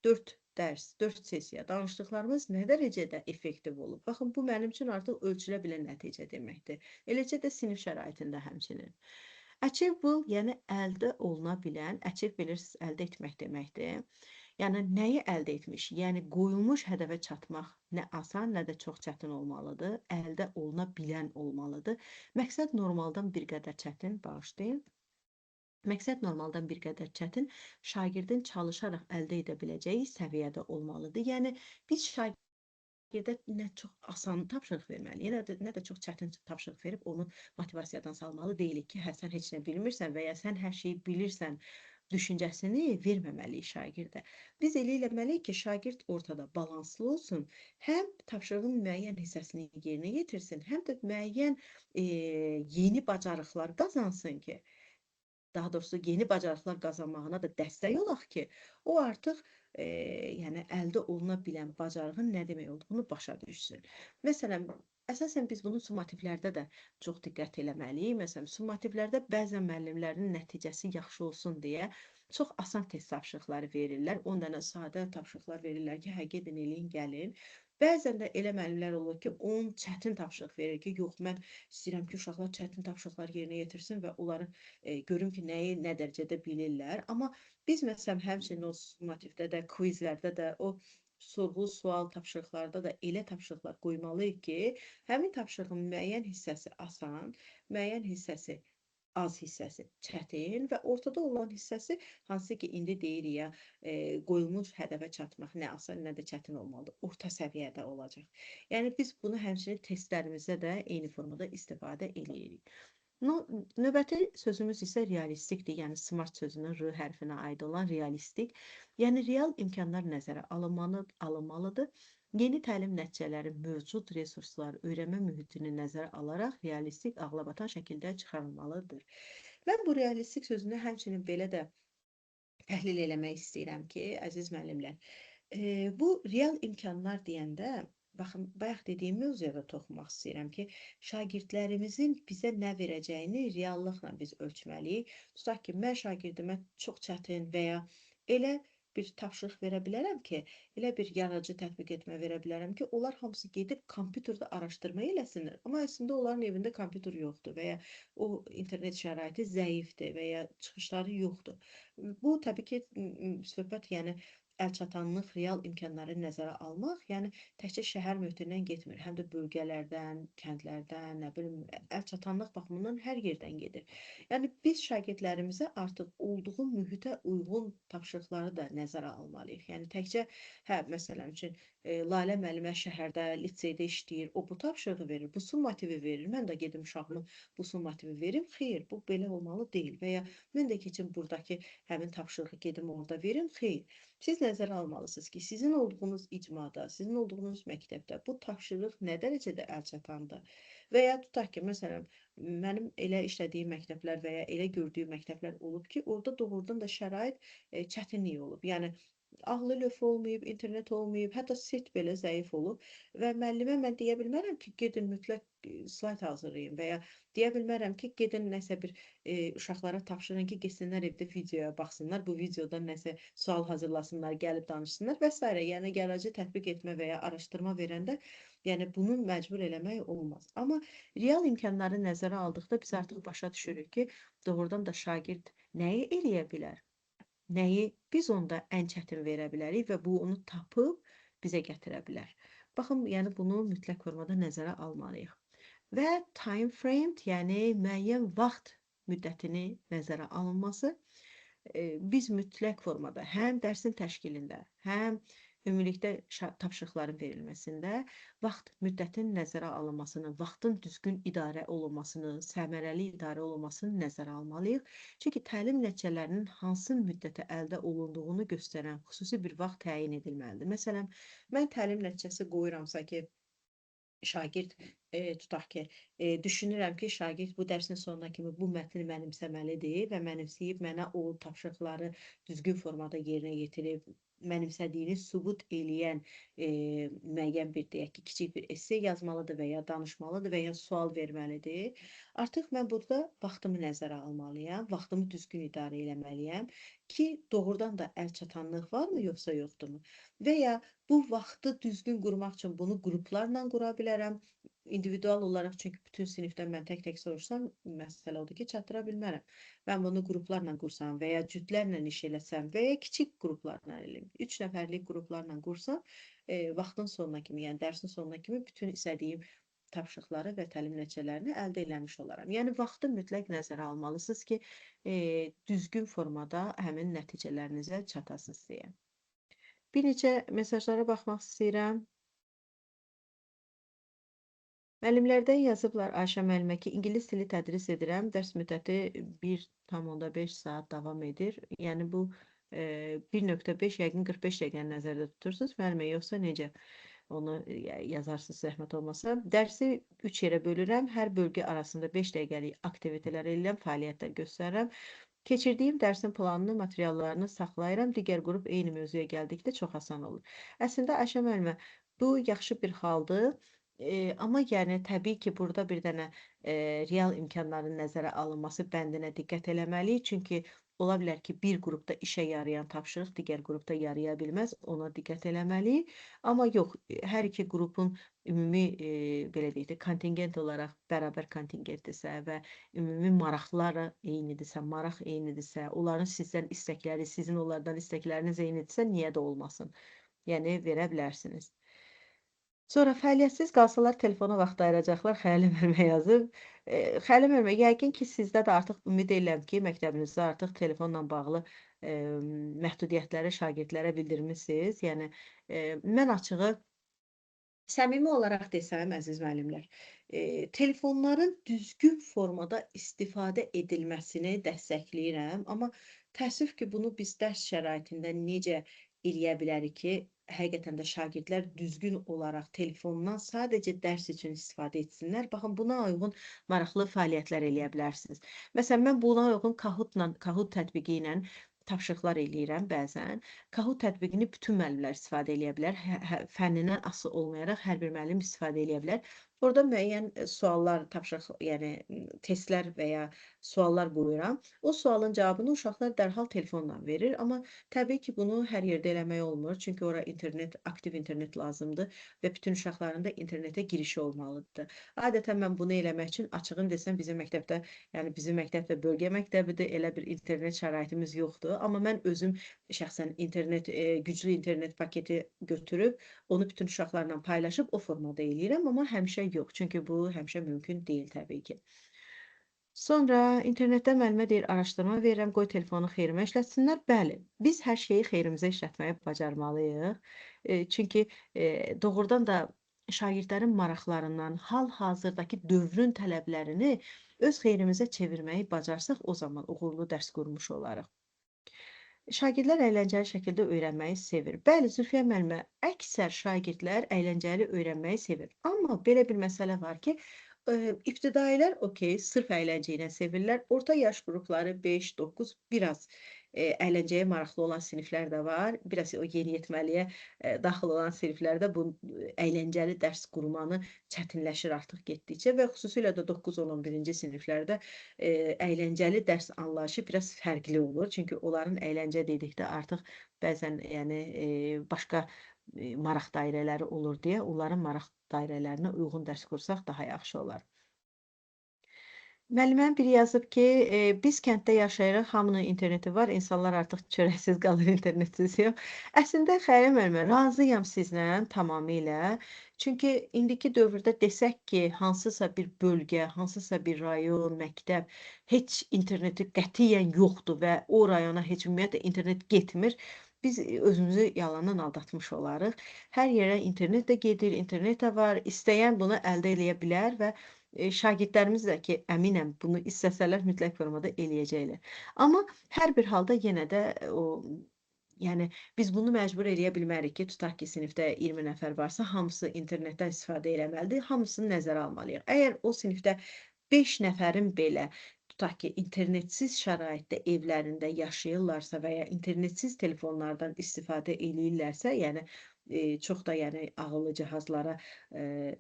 4 dərs, 4 sessiya danışdıqlarımız nə dərəcədə effektiv olub. Baxın, bu mənim üçün artıq ölçülə bilən nəticə deməkdir. Eləcə də sinif şəraitində həmçinin. Achievable, yəni əldə oluna bilən, achieve bilirsiniz, əldə etmək deməkdir. Yəni, nəyi əldə etmiş? Yəni, qoyulmuş hədəfə çatmaq nə asan, nə də çox çətin olmalıdır. Əldə oluna bilən olmalıdır. Məqsəd normaldan bir qədər çətin, bağışlayın. Məqsəd normaldan bir qədər çətin, şagirdin çalışaraq əldə edə biləcəyi səviyyədə olmalıdır. Yəni, biz şagirdə nə çox asan tapşırıq verməliyik, nə də çox çətin tapşırıq verib onu motivasiyadan salmalı deyilik ki, hə, sən heç nə bilmirsən və ya sən hər şeyi bilirsən düşüncəsini verməməliyik şagirdə. Biz elə eləməliyik ki, şagird ortada balanslı olsun, həm tapşırığın müəyyən hissəsini yerinə yetirsin, həm də müəyyən yeni bacarıqlar qazansın ki, daha doğrusu yeni bacarıqlar qazanmağına da dəstək olaq ki, o artıq yəni əldə oluna bilən bacarığın nə demək olduğunu başa düşsün. Məsələn, Əsasən biz bunu summativlərdə də çox diqqət eləməliyik. Məsələn, summativlərdə bəzən müəllimlərin nəticəsi yaxşı olsun deyə çox asan test tapşırıqları verirlər. 10 dənə sadə tapşırıqlar verirlər ki, hə gedin eləyin, gəlin. Bəzən də elə müəllimlər olur ki, 10 çətin tapşırıq verir ki, yox, mən istəyirəm ki, uşaqlar çətin tapşırıqlar yerinə yetirsin və onları görüm ki, nəyi nə dərəcədə bilirlər. Amma biz məsələn həmçinin o summativdə də, quizlərdə də, o sorğu sual tapşırıqlarda da elə tapşırıqlar qoymalıyıq ki, həmin tapşırığın müəyyən hissəsi asan, müəyyən hissəsi az hissəsi çətin və ortada olan hissəsi hansı ki indi deyirik ya qoyulmuş hədəfə çatmaq nə asan, nə də çətin olmalıdır. Orta səviyyədə olacaq. Yəni biz bunu həmçinin testlərimizdə də eyni formada istifadə edirik. Növbəti sözümüz isə realistikdir. Yəni smart sözünün R hərfinə aid olan realistik. Yəni real imkanlar nəzərə alınmalıdır. Yeni təlim nəticələri, mövcud resurslar, öyrənmə mühitini nəzərə alaraq realistik, ağlabatan şəkildə çıxarılmalıdır. Mən bu realistik sözünü həmçinin belə də təhlil eləmək istəyirəm ki, əziz müəllimlər, bu real imkanlar deyəndə, baxın, bayaq dediyim mövzuya da toxunmaq istəyirəm ki, şagirdlərimizin bizə nə verəcəyini reallıqla biz ölçməliyik. Tutaq ki, mən şagirdimə çox çətin və ya elə bir tapşırıq verə bilərəm ki, elə bir yaradıcı tətbiq etmə verə bilərəm ki, onlar hamısı gedib kompüterdə araşdırma eləsinlər. Amma əslində onların evində kompüter yoxdur və ya o internet şəraiti zəifdir və ya çıxışları yoxdur. Bu təbii ki, söhbət yəni əlçatanlıq, real imkanları nəzərə almaq, yəni təkcə şəhər mühitindən getmir, həm də bölgələrdən, kəndlərdən, nə bilim, əlçatanlıq baxımından hər yerdən gedir. Yəni biz şagirdlərimizə artıq olduğu mühitə uyğun tapşırıqları da nəzərə almalıyıq. Yəni təkcə, hə, məsələn üçün, Lalə müəllimə şəhərdə, liseydə işləyir, o bu tapşırığı verir, bu summativi verir, mən də gedim uşağımı bu summativi verim. Xeyr, bu belə olmalı deyil və ya mən də keçim buradakı həmin tapşırığı gedim orada verim. Xeyr. Siz nəzərə almalısınız ki, sizin olduğunuz icmada, sizin olduğunuz məktəbdə bu tapşırıq nə dərəcədə əlçatandır? Və ya tutaq ki, məsələn, mənim elə işlədiyim məktəblər və ya elə gördüyüm məktəblər olub ki, orada doğrudan da şərait çətinlik olub. Yəni ağlı löf olmayıb, internet olmayıb, hətta set belə zəif olub və müəllimə mən deyə bilmərəm ki, gedin mütləq slayt hazırlayın və ya deyə bilmərəm ki, gedin nəsə bir uşaqlara tapşırın ki, getsinlər evdə videoya baxsınlar, bu videodan nəsə sual hazırlasınlar, gəlib danışsınlar və s. Yəni gələcək tətbiq etmə və ya araşdırma verəndə, yəni bunu məcbur eləmək olmaz. Amma real imkanları nəzərə aldıqda biz artıq başa düşürük ki, doğrudan da şagird nəyi eləyə bilər? Nəyi biz onda ən çətin verə bilərik və bu onu tapıb bizə gətirə bilər. Baxın, yəni bunu mütləq formada nəzərə almalıyıq. Və time frame, yəni müəyyən vaxt müddətini nəzərə alınması biz mütləq formada həm dərsin təşkilində, həm ümumilikdə tapşırıqların verilməsində vaxt müddətin nəzərə alınmasını, vaxtın düzgün idarə olunmasını, səmərəli idarə olunmasını nəzərə almalıyıq. Çünki təlim nəticələrinin hansı müddətə əldə olunduğunu göstərən xüsusi bir vaxt təyin edilməlidir. Məsələn, mən təlim nəticəsi qoyuramsa ki, şagird tutaq ki, düşünürəm ki, şagird bu dərsin sonuna kimi bu mətni mənimsəməlidir və mənimsəyib mənə o tapşırıqları düzgün formada yerinə yetirib, mənimsədiyini sübut eləyən müəyyən bir, deyək ki, kiçik bir esse yazmalıdır və ya danışmalıdır və ya sual verməlidir. Artıq mən burada vaxtımı nəzərə almalıyam, vaxtımı düzgün idarə eləməliyəm ki, doğrudan da əlçatanlıq varmı, yoxsa yoxdurmu? Və ya bu vaxtı düzgün qurmaq üçün bunu qruplarla qura bilərəm, individual olaraq, çünki bütün sinifdən mən tək-tək soruşsam, məsələ odur ki, çatdıra bilmərəm. Mən bunu qruplarla qursam və ya cütlərlə iş eləsəm və ya kiçik qruplarla eləyim, 3 nəfərlik qruplarla qursam, vaxtın sonuna kimi, yəni dərsin sonuna kimi bütün istədiyim tapşırıqları və təlim nəticələrini əldə eləmiş olaram. Yəni vaxtı mütləq nəzərə almalısınız ki, düzgün formada həmin nəticələrinizə çatasınız deyə. Bir neçə mesajlara baxmaq istəyirəm. Müəllimlərdən yazıblar Ayşə müəllimə ki, ingilis dili tədris edirəm, dərs müddəti 1,5 saat davam edir. Yəni bu 1,5 yəqin 45 dəqiqəni nəzərdə tutursunuz müəllimə, yoxsa necə? Onu yazarsınız zəhmət olmasa. Dərsi 3 yerə bölürəm, hər bölgə arasında 5 dəqiqəlik aktivitelər edirəm, fəaliyyətlər göstərirəm. Keçirdiyim dərsin planını, materiallarını saxlayıram, digər qrup eyni mövzuya gəldikdə çox asan olur. Əslində Ayşə müəllimə, bu yaxşı bir haldır. Amma yəni təbii ki, burada bir dənə real imkanların nəzərə alınması bəndinə diqqət eləməliyik. Çünki ola bilər ki, bir qrupda işə yarayan tapşırıq digər qrupda yaraya bilməz. Ona diqqət eləməliyik. Amma yox, hər iki qrupun ümumi belə deyək də kontingent olaraq bərabər kontingentdirsə və ümumi maraqları eynidirsə, maraq eynidirsə, onların sizdən istəkləri, sizin onlardan istəkləriniz eynidirsə, niyə də olmasın? Yəni verə bilərsiniz. Sonra fəaliyyətsiz qalsalar telefona vaxt ayıracaqlar, Xəyalı müəllimə yazıb. Xəyalı müəllimə, yəqin ki, sizdə də artıq ümid edirəm ki, məktəbinizdə artıq telefonla bağlı məhdudiyyətləri şagirdlərə bildirmisiniz. Yəni mən açığı səmimi olaraq desəm, əziz müəllimlər, telefonların düzgün formada istifadə edilməsini dəstəkləyirəm, amma təəssüf ki, bunu biz dərs şəraitində necə eləyə bilərik ki, həqiqətən də şagirdlər düzgün olaraq telefondan sadəcə dərs üçün istifadə etsinlər. Baxın, buna uyğun maraqlı fəaliyyətlər eləyə bilərsiniz. Məsələn, mən buna uyğun Kahoot tətbiqi ilə tapşırıqlar eləyirəm bəzən. Kahoot tətbiqini bütün müəllimlər istifadə eləyə bilər. Fənnindən asılı olmayaraq hər bir müəllim istifadə eləyə bilər. Orada müəyyən suallar, tapşırıq, yəni testlər və ya suallar qoyuram. O sualın cavabını uşaqlar dərhal telefonla verir. Amma təbii ki, bunu hər yerdə eləmək olmur. Çünki ora aktiv internet lazımdır və bütün uşaqların da internetə girişi olmalıdır. Adətən mən bunu eləmək üçün açığını desəm bizim məktəbdə, yəni bizim məktəb də bölgə məktəbidir, elə bir internet şəraitimiz yoxdur. Amma mən özüm şəxsən güclü internet paketi götürüb, onu bütün uşaqlarla paylaşıb o formada eləyirəm, amma həmişə yox. Çünki bu həmişə mümkün deyil təbii ki. Sonra internetdə müəllimə deyir, araşdırma verirəm, qoy telefonu xeyrimə işlətsinlər. Bəli, biz hər şeyi xeyrimizə işlətməyi bacarmalıyıq. Çünki doğrudan da şagirdlərin maraqlarından, hal-hazırdakı dövrün tələblərini öz xeyrimizə çevirməyi bacarsaq, o zaman uğurlu dərs qurmuş olarıq. Şagirdlər əyləncəli şəkildə öyrənməyi sevir. Bəli, Zülfiyə müəllimə, əksər şagirdlər əyləncəli öyrənməyi sevir. Amma belə bir məsələ var ki, ibtidailər okey, sırf əyləncə ilə sevirlər. Orta yaş qrupları 5, 9 biraz əyləncəyə maraqlı olan siniflər də var. Biraz o yeniyetməliyə daxil olan siniflərdə bu əyləncəli dərs qurmanı çətinləşir artıq getdikcə və xüsusilə də 9, 10, 11-ci siniflərdə əyləncəli dərs anlayışı biraz fərqli olur. Çünki onların əyləncə dedikdə artıq bəzən yəni başqa maraq dairələri olur deyə onların maraq dairələrinə uyğun dərs qursaq daha yaxşı olar. Müəlliməm biri yazıb ki, biz kənddə yaşayırıq, hamının interneti var, insanlar artıq çörəksiz qalır, internetsiz yox. Əslində Xəyrə müəllimə, razıyam sizlə tamamilə. Çünki indiki dövrdə desək ki, hansısa bir bölgə, hansısa bir rayon, məktəb heç interneti qətiyyən yoxdur və o rayona heç ümumiyyətlə internet getmir. Biz özümüzü yalandan aldatmış olarıq. Hər yerə internet də gedir, internet də var. İstəyən bunu əldə eləyə bilər və şagirdlərimiz də ki, əminəm bunu istəsələr mütləq formada eləyəcəklər. Amma hər bir halda yenə də yəni biz bunu məcbur eləyə bilmərik ki, tutaq ki, sinifdə 20 nəfər varsa, hamısı internetdən istifadə eləməlidir, hamısını nəzərə almalıyıq. Əgər o sinifdə 5 nəfərin belə tutaq ki, internetsiz şəraitdə evlərində yaşayırlarsa və ya internetsiz telefonlardan istifadə eləyirlərsə, yəni çox da yəni ağıllı cihazlara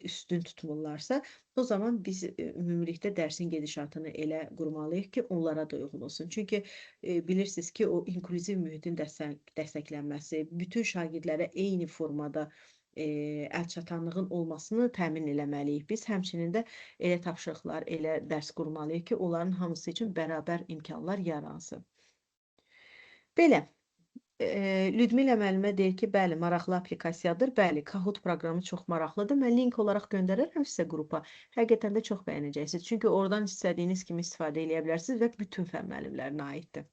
üstün tutmurlarsa, o zaman biz ümumilikdə dərsin gedişatını elə qurmalıyıq ki, onlara da uyğun olsun. Çünki bilirsiniz ki, o inklüziv mühitin dəstəklənməsi, bütün şagirdlərə eyni formada əlçatanlığın olmasını təmin eləməliyik. Biz həmçinin də elə tapşırıqlar, elə dərs qurmalıyıq ki, onların hamısı üçün bərabər imkanlar yaransın. Belə, Lüdmila müəllimə deyir ki, bəli, maraqlı aplikasiyadır. Bəli, Kahoot proqramı çox maraqlıdır. Mən link olaraq göndərərəm sizə qrupa. Həqiqətən də çox bəyənəcəksiniz. Çünki oradan istədiyiniz kimi istifadə edə bilərsiniz və bütün fənn müəllimlərinə aiddir.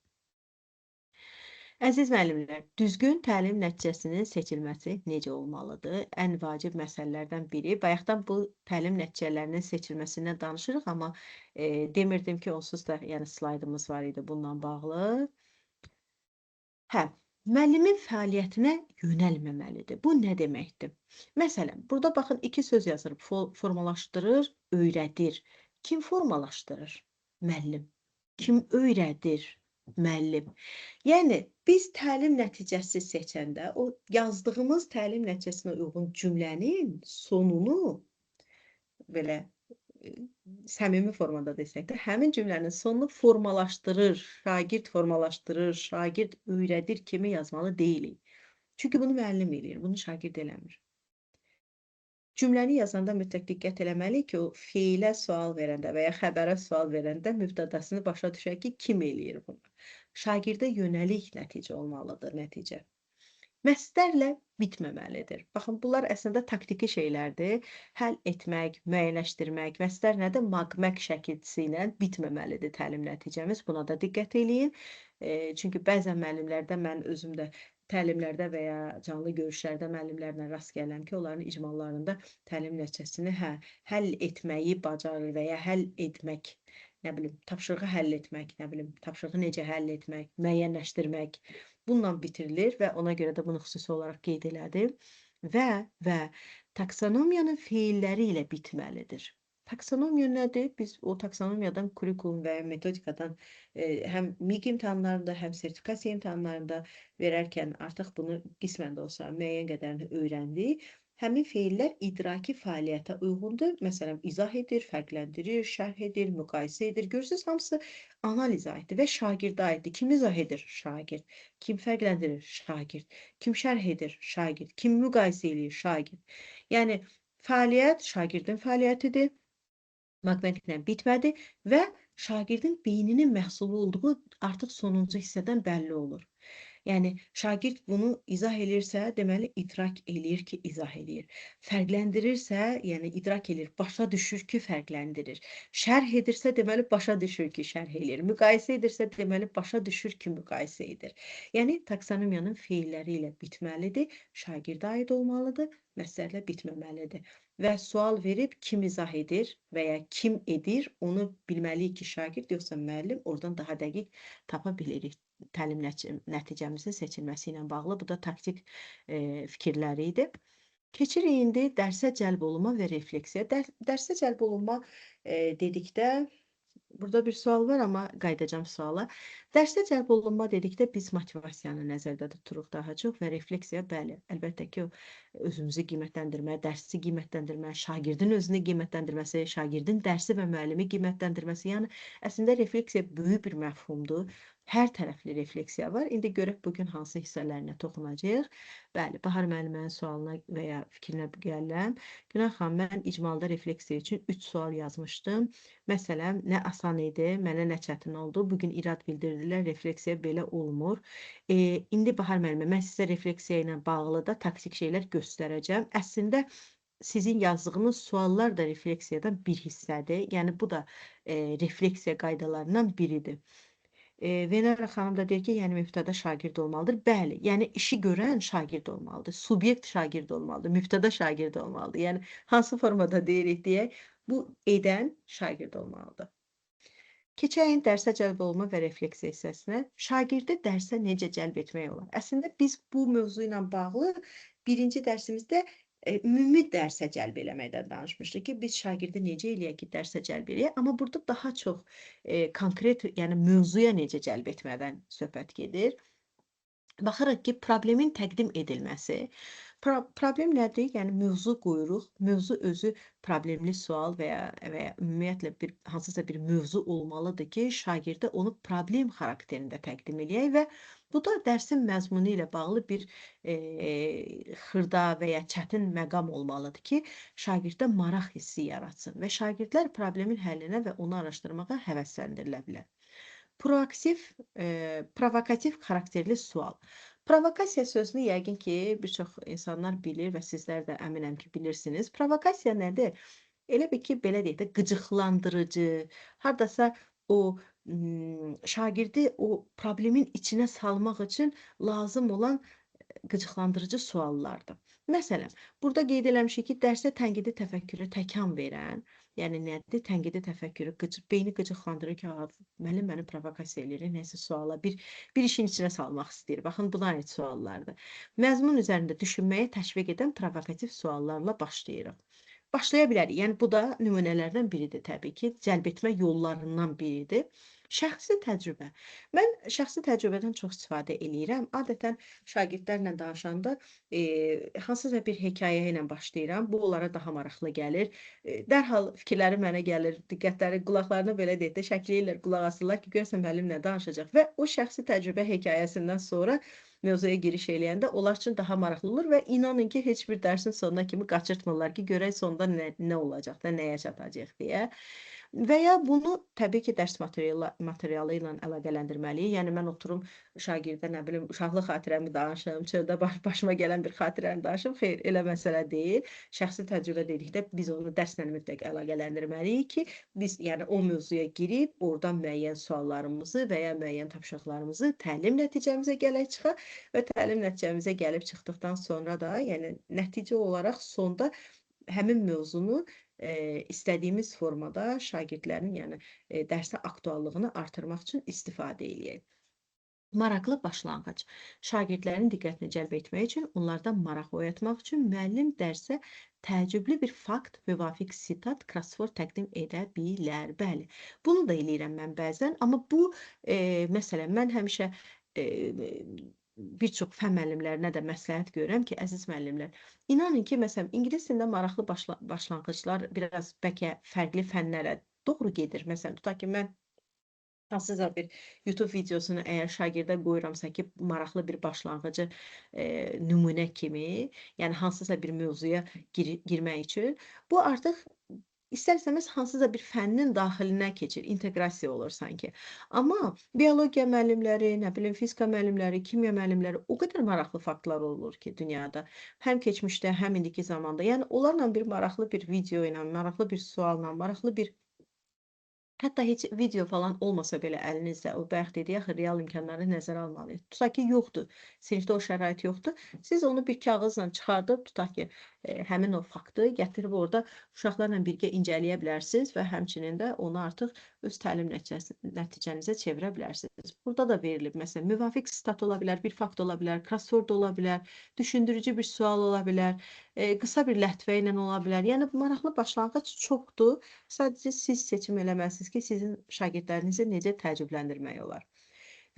Əziz müəllimlər, düzgün təlim nəticəsinin seçilməsi necə olmalıdır? Ən vacib məsələlərdən biri. Bayaqdan bu təlim nəticələrinin seçilməsindən danışırıq, amma demirdim ki, onsuz da yəni slaydımız var idi bununla bağlı. Hə, müəllimin fəaliyyətinə yönəlməməlidir. Bu nə deməkdir? Məsələn, burada baxın, iki söz yazır. Formalaşdırır, öyrədir. Kim formalaşdırır? Müəllim. Kim öyrədir? Müəllim. Yəni, biz təlim nəticəsi seçəndə o yazdığımız təlim nəticəsinə uyğun cümlənin sonunu belə e, səmimi formada desək də, həmin cümlənin sonunu formalaşdırır, şagird öyrədir kimi yazmalı deyilik. Çünki bunu müəllim eləyir, bunu şagird eləmir. Cümləni yazanda mütləq diqqət eləməliyik ki, o feilə sual verəndə və ya xəbərə sual verəndə mübtədasını başa düşək ki, kim eləyir bunu. Şagirdə yönəlik nəticə olmalıdır, nəticə. Məsdərlə bitməməlidir. Baxın, bunlar əslində taktiki şeylərdir. Həll etmək, müəyyənləşdirmək, məsdər nədir? Maqmək şəkilçisi ilə bitməməlidir təlim nəticəmiz. Buna da diqqət eləyin. Çünki bəzən müəllimlərdə mən özüm də təlimlərdə və ya canlı görüşlərdə müəllimlərlə rast gəlirəm ki, onların icmallarında təlim nəticəsini həll etməyi bacarır və ya həll etmək, nə bilim, tapşırığı həll etmək, nə bilim, tapşırığı necə həll etmək, müəyyənləşdirmək bununla bitirilir və ona görə də bunu xüsusi olaraq qeyd elədim. Və taksonomiyanın feilləri ilə bitməlidir. Taksonomiya nədir? Biz o taksonomiyadan kurikulum və ya metodikadan həm MİQ imtahanlarında, həm sertifikasiya imtahanlarında verərkən artıq bunu qismən də olsa müəyyən qədərini öyrəndik. Həmin feillər idraki fəaliyyətə uyğundur. Məsələn, izah edir, fərqləndirir, şərh edir, müqayisə edir. Görürsünüz, hamısı analizə aiddir və şagirdə aiddir. Kim izah edir? Şagird. Kim fərqləndirir? Şagird. Kim şərh edir? Şagird. Kim müqayisə edir? Şagird. Yəni, fəaliyyət şagirdin fəaliyyətidir. Maqnətiklə bitmədi və şagirdin beyninin məhsulu olduğu artıq sonuncu hissədən bəlli olur. Yəni, şagird bunu izah eləyirsə, deməli, idrak eləyir ki, izah eləyir. Fərqləndirirsə, yəni idrak eləyir, başa düşür ki, fərqləndirir. Şərh edirsə, deməli, başa düşür ki, şərh eləyir. Müqayisə edirsə, deməli, başa düşür ki, müqayisə edir. Yəni, taksonomiyanın feilləri ilə bitməlidir, şagirdə aid olmalıdır, məsələlə bitməməlidir. Və sual verib, kim izah edir və ya kim edir, onu bilməliyik ki, şagird yoxsa müəllim, oradan daha dəqiq tapa bilirik. Təlim nəticəmizin seçilməsi ilə bağlı. Bu da taktik fikirləri idi. Keçirik indi dərsə cəlb olunma və refleksiya. Dərsə cəlb olunma dedikdə, burada bir sual var, amma qayıdacağım suala. Dərsə cəlb olunma dedikdə biz motivasiyanı nəzərdə tuturuq daha çox və refleksiya, bəli, əlbəttə ki, özümüzü qiymətləndirmə, dərsi qiymətləndirmə, şagirdin özünü qiymətləndirməsi, şagirdin dərsi və müəllimi qiymətləndirməsi, yəni əslində refleksiya böyük bir məfhumdur. Hər tərəfli refleksiya var. İndi görək bugün hansı hissələrinə toxunacağıq. Bəli, Bahar müəllimənin sualına və ya fikrinə gəlirəm. Günay xanım, mən icmalda refleksiya üçün 3 sual yazmışdım. Məsələn, nə asan idi, mənə nə çətin oldu. Bugün irad bildirdilər, refleksiya belə olmur. İndi Bahar müəllimə, mən sizə refleksiya ilə bağlı da taktik şeylər göstərəcəm. Əslində, sizin yazdığınız suallar da refleksiyadan bir hissədir. Yəni, bu da refleksiya qaydalarından biridir. Venera xanım da deyir ki, yəni mübtəda şagird olmalıdır. Bəli, yəni işi görən şagird olmalıdır. Subyekt şagird olmalıdır. Mübtəda şagird olmalıdır. Yəni hansı formada deyirik deyək, bu edən şagird olmalıdır. Keçək dərsə cəlb olma və refleksiya hissəsinə. Şagirdi dərsə necə cəlb etmək olar? Əslində biz bu mövzu ilə bağlı birinci dərsimizdə ümumi dərsə cəlb eləməkdən danışmışdıq ki, biz şagirdi necə eləyək ki, dərsə cəlb eləyək, amma burada daha çox konkret, yəni mövzuya necə cəlb etmədən söhbət gedir. Baxırıq ki, problemin təqdim edilməsi. Problem nədir? Yəni mövzu qoyuruq. Mövzu özü problemli sual və ya ümumiyyətlə hansısa bir mövzu olmalıdır ki, şagirdə onu problem xarakterində təqdim eləyək və bu da dərsin məzmunu ilə bağlı bir xırda və ya çətin məqam olmalıdır ki, şagirddə maraq hissi yaratsın və şagirdlər problemin həllinə və onu araşdırmağa həvəsləndirilə bilər. Provokativ xarakterli sual. Provokasiya sözünü yəqin ki, bir çox insanlar bilir və sizlər də əminəm ki, bilirsiniz. Provokasiya nədir? Elə bir ki, belə deyək də, qıcıqlandırıcı, hardasa o şagirdi o problemin içinə salmaq üçün lazım olan qıcıqlandırıcı suallardır. Məsələn, burada qeyd eləmişik ki, dərsə tənqidi təfəkkürü təkan verən, yəni nədir? Tənqidi təfəkkürü, beyni qıcıqlandırır ki, müəllim məni provokasiya eləyir, nəsə suala, bir işin içinə salmaq istəyir. Baxın, buna aid suallardır. Məzmun üzərində düşünməyə təşviq edən provokativ suallarla başlayırıq. Başlaya bilərik. Yəni, bu da nümunələrdən biridir təbii ki, cəlb etmə yollarından biridir. Şəxsi təcrübə. Mən şəxsi təcrübədən çox istifadə eləyirəm. Adətən şagirdlərlə danışanda, hansısa bir hekayə ilə başlayıram. Bu onlara daha maraqlı gəlir. Dərhal fikirləri mənə gəlir, diqqətləri, qulaqlarını belə deyək də şəkləyirlər, qulaq asırlar ki, görəsən müəllim nə danışacaq və o şəxsi təcrübə hekayəsindən sonra mövzuya giriş eləyəndə onlar üçün daha maraqlı olur və inanın ki, heç bir dərsin sonuna kimi qaçırtmırlar ki, görək sonda nə olacaq da, nəyə çatacağıq deyə. Və ya bunu təbii ki, dərs materialı ilə əlaqələndirməliyik. Yəni mən oturum şagirdə nə bilim uşaqlıq xatirəmi danışım, çöldə başıma gələn bir xatirəni danışım. Xeyr, elə məsələ deyil. Şəxsi təcrübə dedikdə biz onu dərslə mütləq əlaqələndirməliyik ki, biz yəni o mövzuya girib oradan müəyyən suallarımızı və ya müəyyən tapşırıqlarımızı təlim nəticəmizə gələk çıxaq və təlim nəticəmizə gəlib çıxdıqdan sonra da, yəni nəticə olaraq sonda həmin mövzunu istədiyimiz formada şagirdlərin, yəni dərsə aktuallığını artırmaq üçün istifadə eləyək. Maraqlı başlanğıc. Şagirdlərin diqqətini cəlb etmək üçün, onlardan maraq oyatmaq üçün müəllim dərsə təəccüblü bir fakt, müvafiq sitat, crossword təqdim edə bilər. Bəli, bunu da eləyirəm mən bəzən, amma bu, məsələn, mən həmişə bir çox fən müəllimlərinə də məsləhət görürəm ki, əziz müəllimlər, inanın ki, məsələn, ingilis dilində maraqlı başlanğıclar biraz bəlkə fərqli fənlərə doğru gedir. Məsələn, tutaq ki, mən hansısa bir YouTube videosunu əgər şagirdə qoyuramsa ki, maraqlı bir başlanğıcı nümunə kimi, yəni hansısa bir mövzuya girmək üçün, bu artıq İstər-istəməz hansısa bir fənnin daxilinə keçir, inteqrasiya olur sanki. Amma biologiya müəllimləri, nə bilim, fizika müəllimləri, kimya müəllimləri o qədər maraqlı faktlar olur ki, dünyada. Həm keçmişdə, həm indiki zamanda. Yəni onlarla bir maraqlı bir video ilə, maraqlı bir sualla, maraqlı bir Hətta heç video falan olmasa belə əlinizdə, o bayaq dedik axı real imkanları nəzərə almalıyıq. Tutaq ki, yoxdur, sinifdə o şərait yoxdur. Siz onu bir kağızla çıxardıb, tutaq ki, həmin o faktı gətirib orada uşaqlarla birgə incələyə bilərsiniz və həmçinin də onu artıq öz təlim nəticənizə çevirə bilərsiniz. Burada da verilib, məsələn, müvafiq sitat ola bilər, bir fakt ola bilər, crossword ola bilər, düşündürücü bir sual ola bilər, qısa bir lətvə ilə ola bilər. Yəni, maraqlı başlanğıc çoxdur. Sadəcə siz seçim eləməlisiniz ki, sizin şagirdlərinizi necə təəccübləndirmək olar.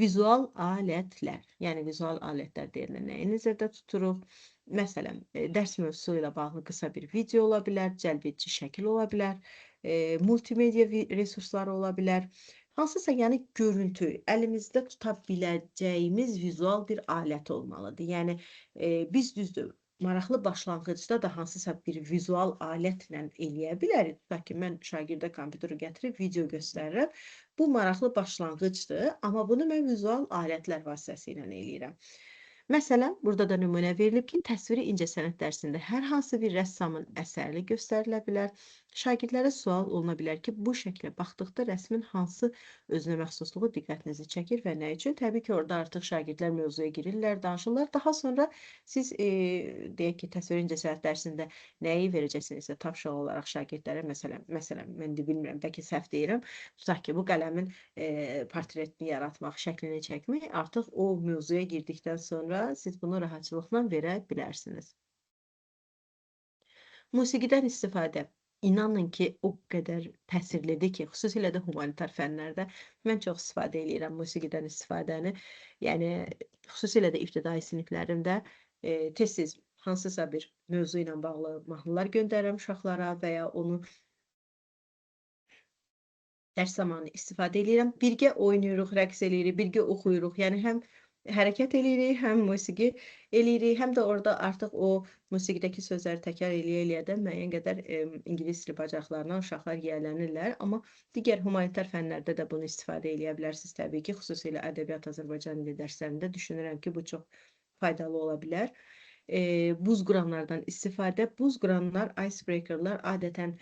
Vizual alətlər, yəni vizual alətlər deyilə nəyi nəzərdə tuturuq? Məsələn, dərs mövzusu ilə bağlı qısa bir video ola bilər, cəlbedici şəkil ola bilər, multimedia resursları ola bilər. Hansısa, yəni görüntü, əlimizdə tuta biləcəyimiz vizual bir alət olmalıdır. Yəni, biz düzdür, maraqlı başlanğıcda da hansısa bir vizual alətlə eləyə bilərik. Tutaq ki, mən şagirdə kompüteri gətirib video göstərirəm. Bu maraqlı başlanğıcdır, amma bunu mən vizual alətlər vasitəsilə eləyirəm. Məsələn, burada da nümunə verilib ki, təsviri incəsənət dərsində hər hansı bir rəssamın əsəri göstərilə bilər. Şagirdlərə sual oluna bilər ki, bu şəklə baxdıqda rəsmin hansı özünə məxsusluğu diqqətinizi çəkir və nə üçün? Təbii ki, orada artıq şagirdlər mövzuya girirlər, danışırlar. Daha sonra siz deyək ki, təsviri incəsənət dərsində nəyi verəcəksinizsə tapşırıq olaraq şagirdlərə, məsələn, mən də bilmirəm, bəlkə səhv deyirəm, tutaq ki, bu qələmin portretini yaratmaq, şəklini çəkmək, artıq o mövzuya girdikdən sonra siz bunu rahatçılıqla verə bilərsiniz. Musiqidən istifadə. İnanın ki, o qədər təsirlidir ki, xüsusilə də humanitar fənlərdə mən çox istifadə edirəm musiqidən istifadəni. Yəni, xüsusilə də ibtidai siniflərimdə tez-tez hansısa bir mövzu ilə bağlı mahnılar göndərirəm uşaqlara və ya onu dərs zamanı istifadə edirəm. Birgə oynayırıq, rəqs eləyirik, birgə oxuyuruq. Yəni, həm hərəkət eləyirik, həm musiqi eləyirik, həm də orada artıq o musiqidəki sözləri təkrar eləyə-eləyə də müəyyən qədər ingilis dili bacarıqlarına uşaqlar yiyələnirlər. Amma digər humanitar fənlərdə də bunu istifadə eləyə bilərsiniz təbii ki, xüsusilə ədəbiyyat Azərbaycan dili dərslərində düşünürəm ki, bu çox faydalı ola bilər. Buz quranlardan istifadə. Buz quranlar, icebreakerlar adətən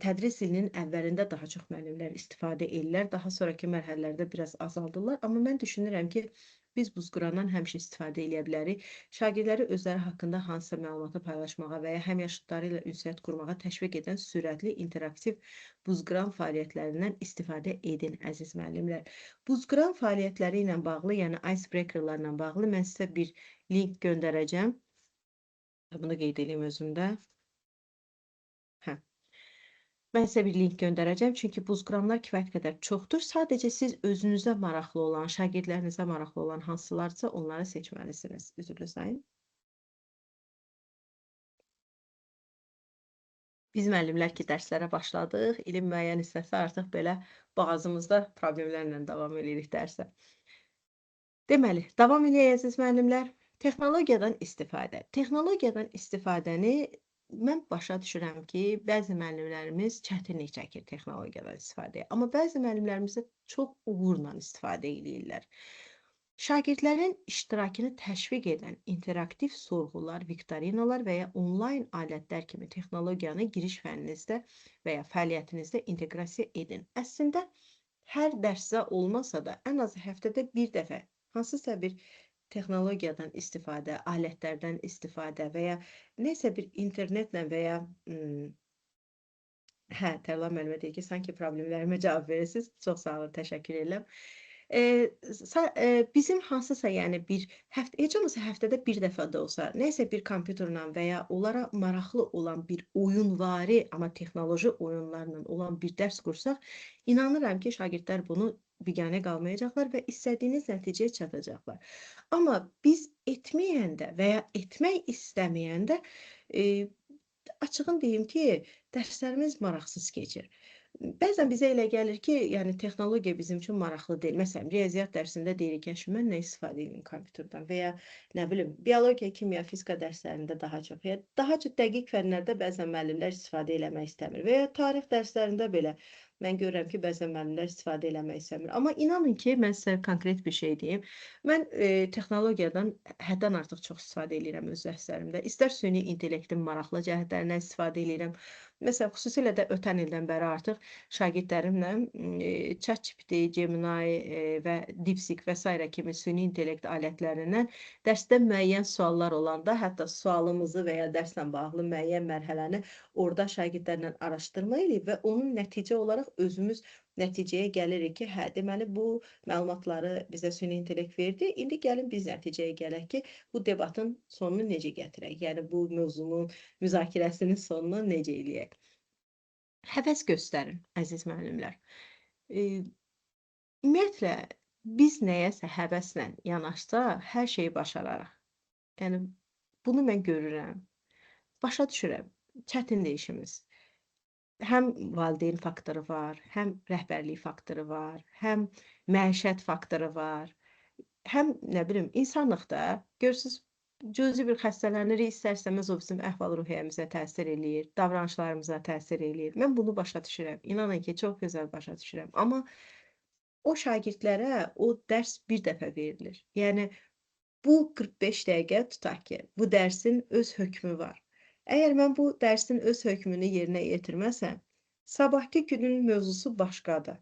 tədris ilinin əvvəlində daha çox müəllimlər istifadə edirlər. Daha sonraki mərhələlərdə biraz azaldırlar. Amma mən düşünürəm ki, biz buz qurandan həmişə istifadə edə bilərik. Şagirdləri özləri haqqında hansısa məlumatı paylaşmağa və ya həmyaşıdları ilə ünsiyyət qurmağa təşviq edən sürətli, interaktiv buzqıran fəaliyyətlərindən istifadə edin, əziz müəllimlər. Buzqıran fəaliyyətləri ilə bağlı, yəni icebreakerlarla bağlı mən sizə bir link göndərəcəm. Bunu qeyd edeyim özümdə. Hə. Mən sizə bir link göndərəcəm, çünki buzqramlar kifayət qədər çoxdur. Sadəcə siz özünüzə maraqlı olan, şagirdlərinizə maraqlı olan hansılarsa onları seçməlisiniz. Üzrlü sayın. Biz müəllimlər ki, dərslərə başladıq. İlin müəyyən hissəsi artıq belə boğazımızda problemlərlə davam edirik dərsə. Deməli, davam eləyək əziz müəllimlər. Texnologiyadan istifadə. Texnologiyadan istifadəni mən başa düşürəm ki, bəzi müəllimlərimiz çətinlik çəkir texnologiyadan istifadəyə. Amma bəzi müəllimlərimiz də çox uğurla istifadə edirlər. Şagirdlərin iştirakını təşviq edən interaktiv sorğular, viktorinalar və ya onlayn alətlər kimi texnologiyanı giriş fənninizdə və ya fəaliyyətinizdə inteqrasiya edin. Əslində, hər dərsə olmasa da, ən azı həftədə bir dəfə hansısa bir texnologiyadan istifadə, alətlərdən istifadə və ya nəsə bir internetlə və ya Tərlan müəllimə deyir ki, sanki problemlərimə cavab verirsiniz. Çox sağ olun, təşəkkür edirəm. Bizim hansısa yəni bir heç olmasa həftədə bir dəfə də olsa, nəsə bir kompüterlə və ya onlara maraqlı olan bir oyunvari, amma texnoloji oyunlarla olan bir dərs qursaq, inanıram ki, şagirdlər bunu biganə qalmayacaqlar və istədiyiniz nəticəyə çatacaqlar. Amma biz etməyəndə və ya etmək istəməyəndə açığın deyim ki, dərslərimiz maraqsız keçir. Bəzən bizə elə gəlir ki, yəni texnologiya bizim üçün maraqlı deyil. Məsələn, riyaziyyat dərsində deyirik ki, mən nə istifadə edim kompüterdən və ya nə bilim, biologiya, kimya, fizika dərslərində daha çox, ya daha çox dəqiq fənlərdə bəzən müəllimlər istifadə eləmək istəmir və ya tarix dərslərində belə mən görürəm ki, bəzən müəllimlər istifadə eləmək istəmir. Amma inanın ki, mən sizə konkret bir şey deyim. Mən texnologiyadan həddən artıq çox istifadə edirəm öz dərslərimdə. İstər süni intellektin maraqlı cəhətlərindən istifadə edirəm. Məsələn, xüsusilə də ötən ildən bəri artıq şagirdlərimlə ChatGPT, Gemini və DeepSeek və s. kimi süni intellekt alətlərindən dərsdə müəyyən suallar olanda, hətta sualımızı və ya dərslə bağlı müəyyən mərhələni orada şagirdlərlə araşdırma edib və onun nəticə olaraq özümüz nəticəyə gəlirik ki, hə, deməli bu məlumatları bizə süni intellekt verdi. İndi gəlin biz nəticəyə gələk ki, bu debatın sonunu necə gətirək? Yəni bu mövzunun müzakirəsinin sonunu necə eləyək? Həvəs göstərin, əziz müəllimlər. Ümumiyyətlə, biz nəyəsə həvəslə yanaşsa, hər şeyi başararıq. Yəni, bunu mən görürəm. Başa düşürəm, çətindir işimiz. Həm valideyn faktoru var, həm rəhbərlik faktoru var, həm məişət faktoru var, həm nə bilim, insanlıqda görürsünüz, cüzi bir xəstələnirik, istər-istəməz o bizim əhval-ruhiyyəmizə təsir eləyir, davranışlarımıza təsir eləyir. Mən bunu başa düşürəm. İnanın ki, çox gözəl başa düşürəm. Amma o şagirdlərə o dərs bir dəfə verilir. Yəni, bu 45 dəqiqə tutaq ki, bu dərsin öz hökmü var. Əgər mən bu dərsin öz hökmünü yerinə yetirməsəm, sabahki günün mövzusu başqadır.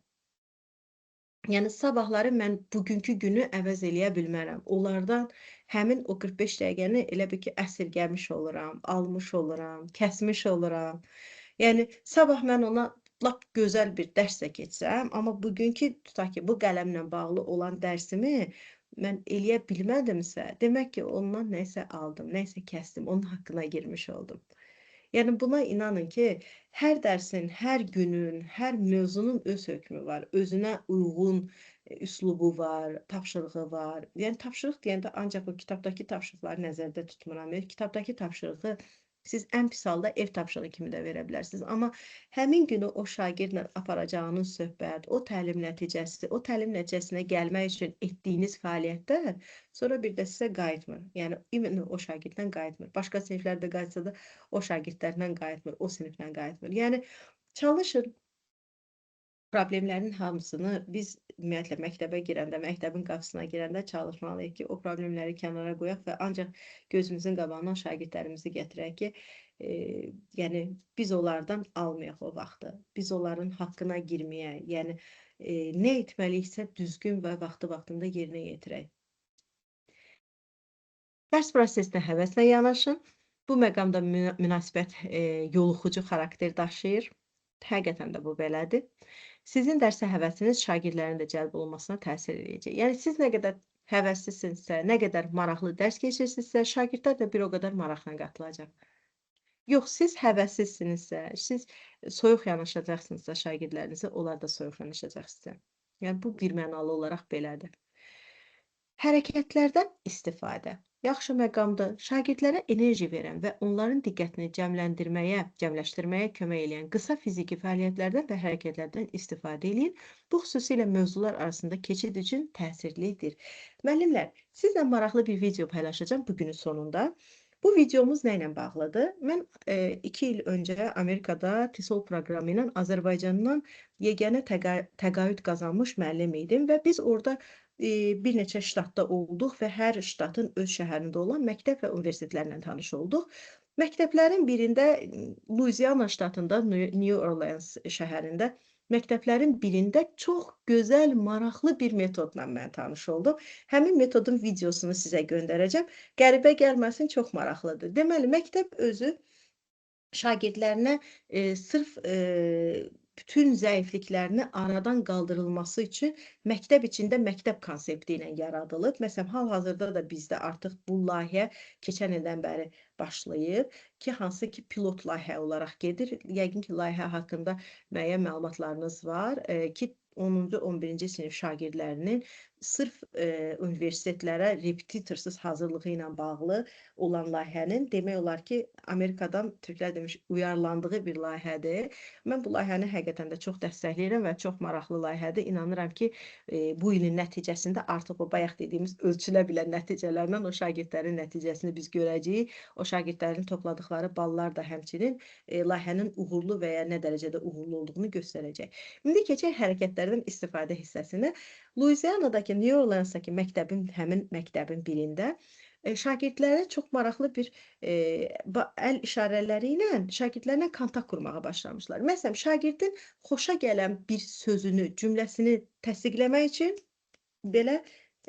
Yəni, sabahları mən bugünkü günü əvəz eləyə bilmərəm. Onlardan həmin o 45 dəqiqəni elə bil ki, əsirgəmiş oluram, almış oluram, kəsmiş oluram. Yəni, sabah mən ona lap gözəl bir dərs də keçsəm, amma bugünkü, tutaq ki, bu qələmlə bağlı olan dərsimi mən eləyə bilmədimsə, demək ki, ondan nəsə aldım, nəsə kəsdim, onun haqqına girmiş oldum. Yəni, buna inanın ki, hər dərsin, hər günün, hər mövzunun öz hökmü var, özünə uyğun üslubu var, tapşırığı var. Yəni, tapşırıq deyəndə ancaq o kitabdakı tapşırıqları nəzərdə tutmuram. Kitabdakı tapşırığı siz ən pis halda ev tapşırığı kimi də verə bilərsiniz. Amma həmin günü o şagirdlə aparacağınız söhbət, o təlim nəticəsi, o təlim nəticəsinə gəlmək üçün etdiyiniz fəaliyyətlər sonra bir də sizə qayıtmır. Yəni, imенно o şagirddən qayıtmır. Başqa siniflərdə qayıtsa da o şagirdlərdən qayıtmır, o sinifdən qayıtmır. Yəni, çalışın problemlərin hamısını biz ümumiyyətlə məktəbə girəndə, məktəbin qapısına girəndə çalışmalıyıq ki, o problemləri kənara qoyaq və ancaq gözümüzün qabağına şagirdlərimizi gətirək ki, yəni biz onlardan almayaq o vaxtı. Biz onların haqqına girməyək, yəni nə etməliyiksə düzgün və vaxtında yerinə yetirək. Dərs prosesinə həvəslə yanaşın. Bu məqamda münasibət yoluxucu xarakter daşıyır. Həqiqətən də bu belədir. Sizin dərsə həvəsiniz şagirdlərin də cəlb olunmasına təsir edəcək. Yəni, siz nə qədər həvəslisinizsə, nə qədər maraqlı dərs keçirsinizsə, şagirdlər də bir o qədər maraqla qatılacaq. Yox, siz həvəssizsinizsə, siz soyuq yanaşacaqsınızsa şagirdlərinizə, onlar da soyuq yanaşacaq sizə. Yəni bu birmənalı olaraq belədir. Hərəkətlərdən istifadə. Yaxşı məqamdır. Şagirdlərə enerji verən və onların diqqətini cəmləşdirməyə kömək edən qısa fiziki fəaliyyətlərdən və hərəkətlərdən istifadə edin. Bu xüsusilə mövzular arasında keçid üçün təsirlidir. Müəllimlər, sizlə maraqlı bir video paylaşacağım bugünün sonunda. Bu videomuz nə ilə bağlıdır? Mən 2 il öncə Amerikada TESOL proqramı ilə Azərbaycandan yeganə təqaüd qazanmış müəllim idim və biz orada bir neçə ştatda olduq və hər ştatın öz şəhərində olan məktəb və universitetlərlə tanış olduq. Məktəblərin birində Louisiana ştatında New Orleans şəhərində məktəblərin birində çox gözəl, maraqlı bir metodla mən tanış oldum. Həmin metodun videosunu sizə göndərəcəm. Qəribə gəlməsin, çox maraqlıdır. Deməli, məktəb özü şagirdlərinə sırf bütün zəifliklərini aradan qaldırılması üçün məktəb içində məktəb konsepti ilə yaradılıb. Məsələn, hal-hazırda da bizdə artıq bu layihə keçən ildən bəri başlayıb ki, hansı ki pilot layihə olaraq gedir. Yəqin ki, layihə haqqında müəyyən məlumatlarınız var ki, 10-cu, 11-ci sinif şagirdlərinin sırf universitetlərə repetitorsuz hazırlığı ilə bağlı olan layihənin demək olar ki, Amerikadan Türklər demiş uyarlandığı bir layihədir. Mən bu layihəni həqiqətən də çox dəstəkləyirəm və çox maraqlı layihədir. İnanıram ki, bu ilin nəticəsində artıq o bayaq dediyimiz ölçülə bilən nəticələrlə o şagirdlərin nəticəsini biz görəcəyik. O şagirdlərin topladıqları ballar da həmçinin layihənin uğurlu və ya nə dərəcədə uğurlu olduğunu göstərəcək. İndi keçək hərəkətlərdən istifadə hissəsinə. Louisianadakı New Orleansdakı həmin məktəbin birində şagirdlərə çox maraqlı bir əl işarələri ilə şagirdlərlə kontakt qurmağa başlamışlar. Məsələn, şagirdin xoşa gələn bir sözünü, cümləsini təsdiqləmək üçün belə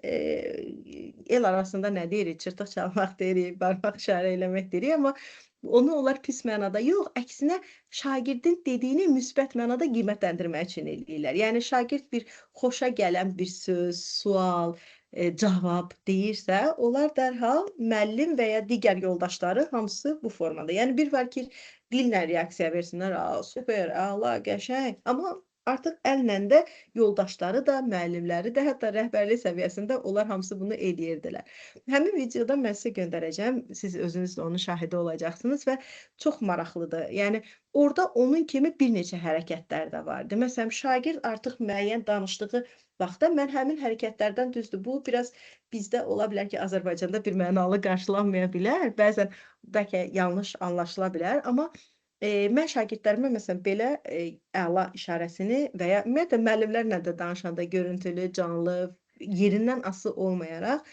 el arasında nə deyirik, çırtıq çalmaq deyirik, barmaq işarə eləmək deyirik, amma onu onlar pis mənada yox, əksinə şagirdin dediyini müsbət mənada qiymətləndirmək üçün eləyirlər. Yəni şagird bir xoşa gələn bir söz, sual, cavab deyirsə, onlar dərhal müəllim və ya digər yoldaşları hamısı bu formada. Yəni bir var ki, dillə reaksiya versinlər, super, əla, qəşəng, amma artıq əllə də yoldaşları da, müəllimləri də, hətta rəhbərlik səviyyəsində onlar hamısı bunu eləyirdilər. Həmin videoda mən sizə göndərəcəm, siz özünüz də onun şahidi olacaqsınız və çox maraqlıdır. Yəni orada onun kimi bir neçə hərəkətlər də vardı. Məsələn, şagird artıq müəyyən danışdığı vaxtda mən həmin hərəkətlərdən düzdür. Bu biraz bizdə ola bilər ki, Azərbaycanda bir mənalı qarşılanmaya bilər. Bəzən bəlkə yanlış anlaşıla bilər, amma mən şagirdlərimə məsələn belə əla işarəsini və ya ümumiyyətlə müəllimlərlə də danışanda görüntülü, canlı, yerindən asılı olmayaraq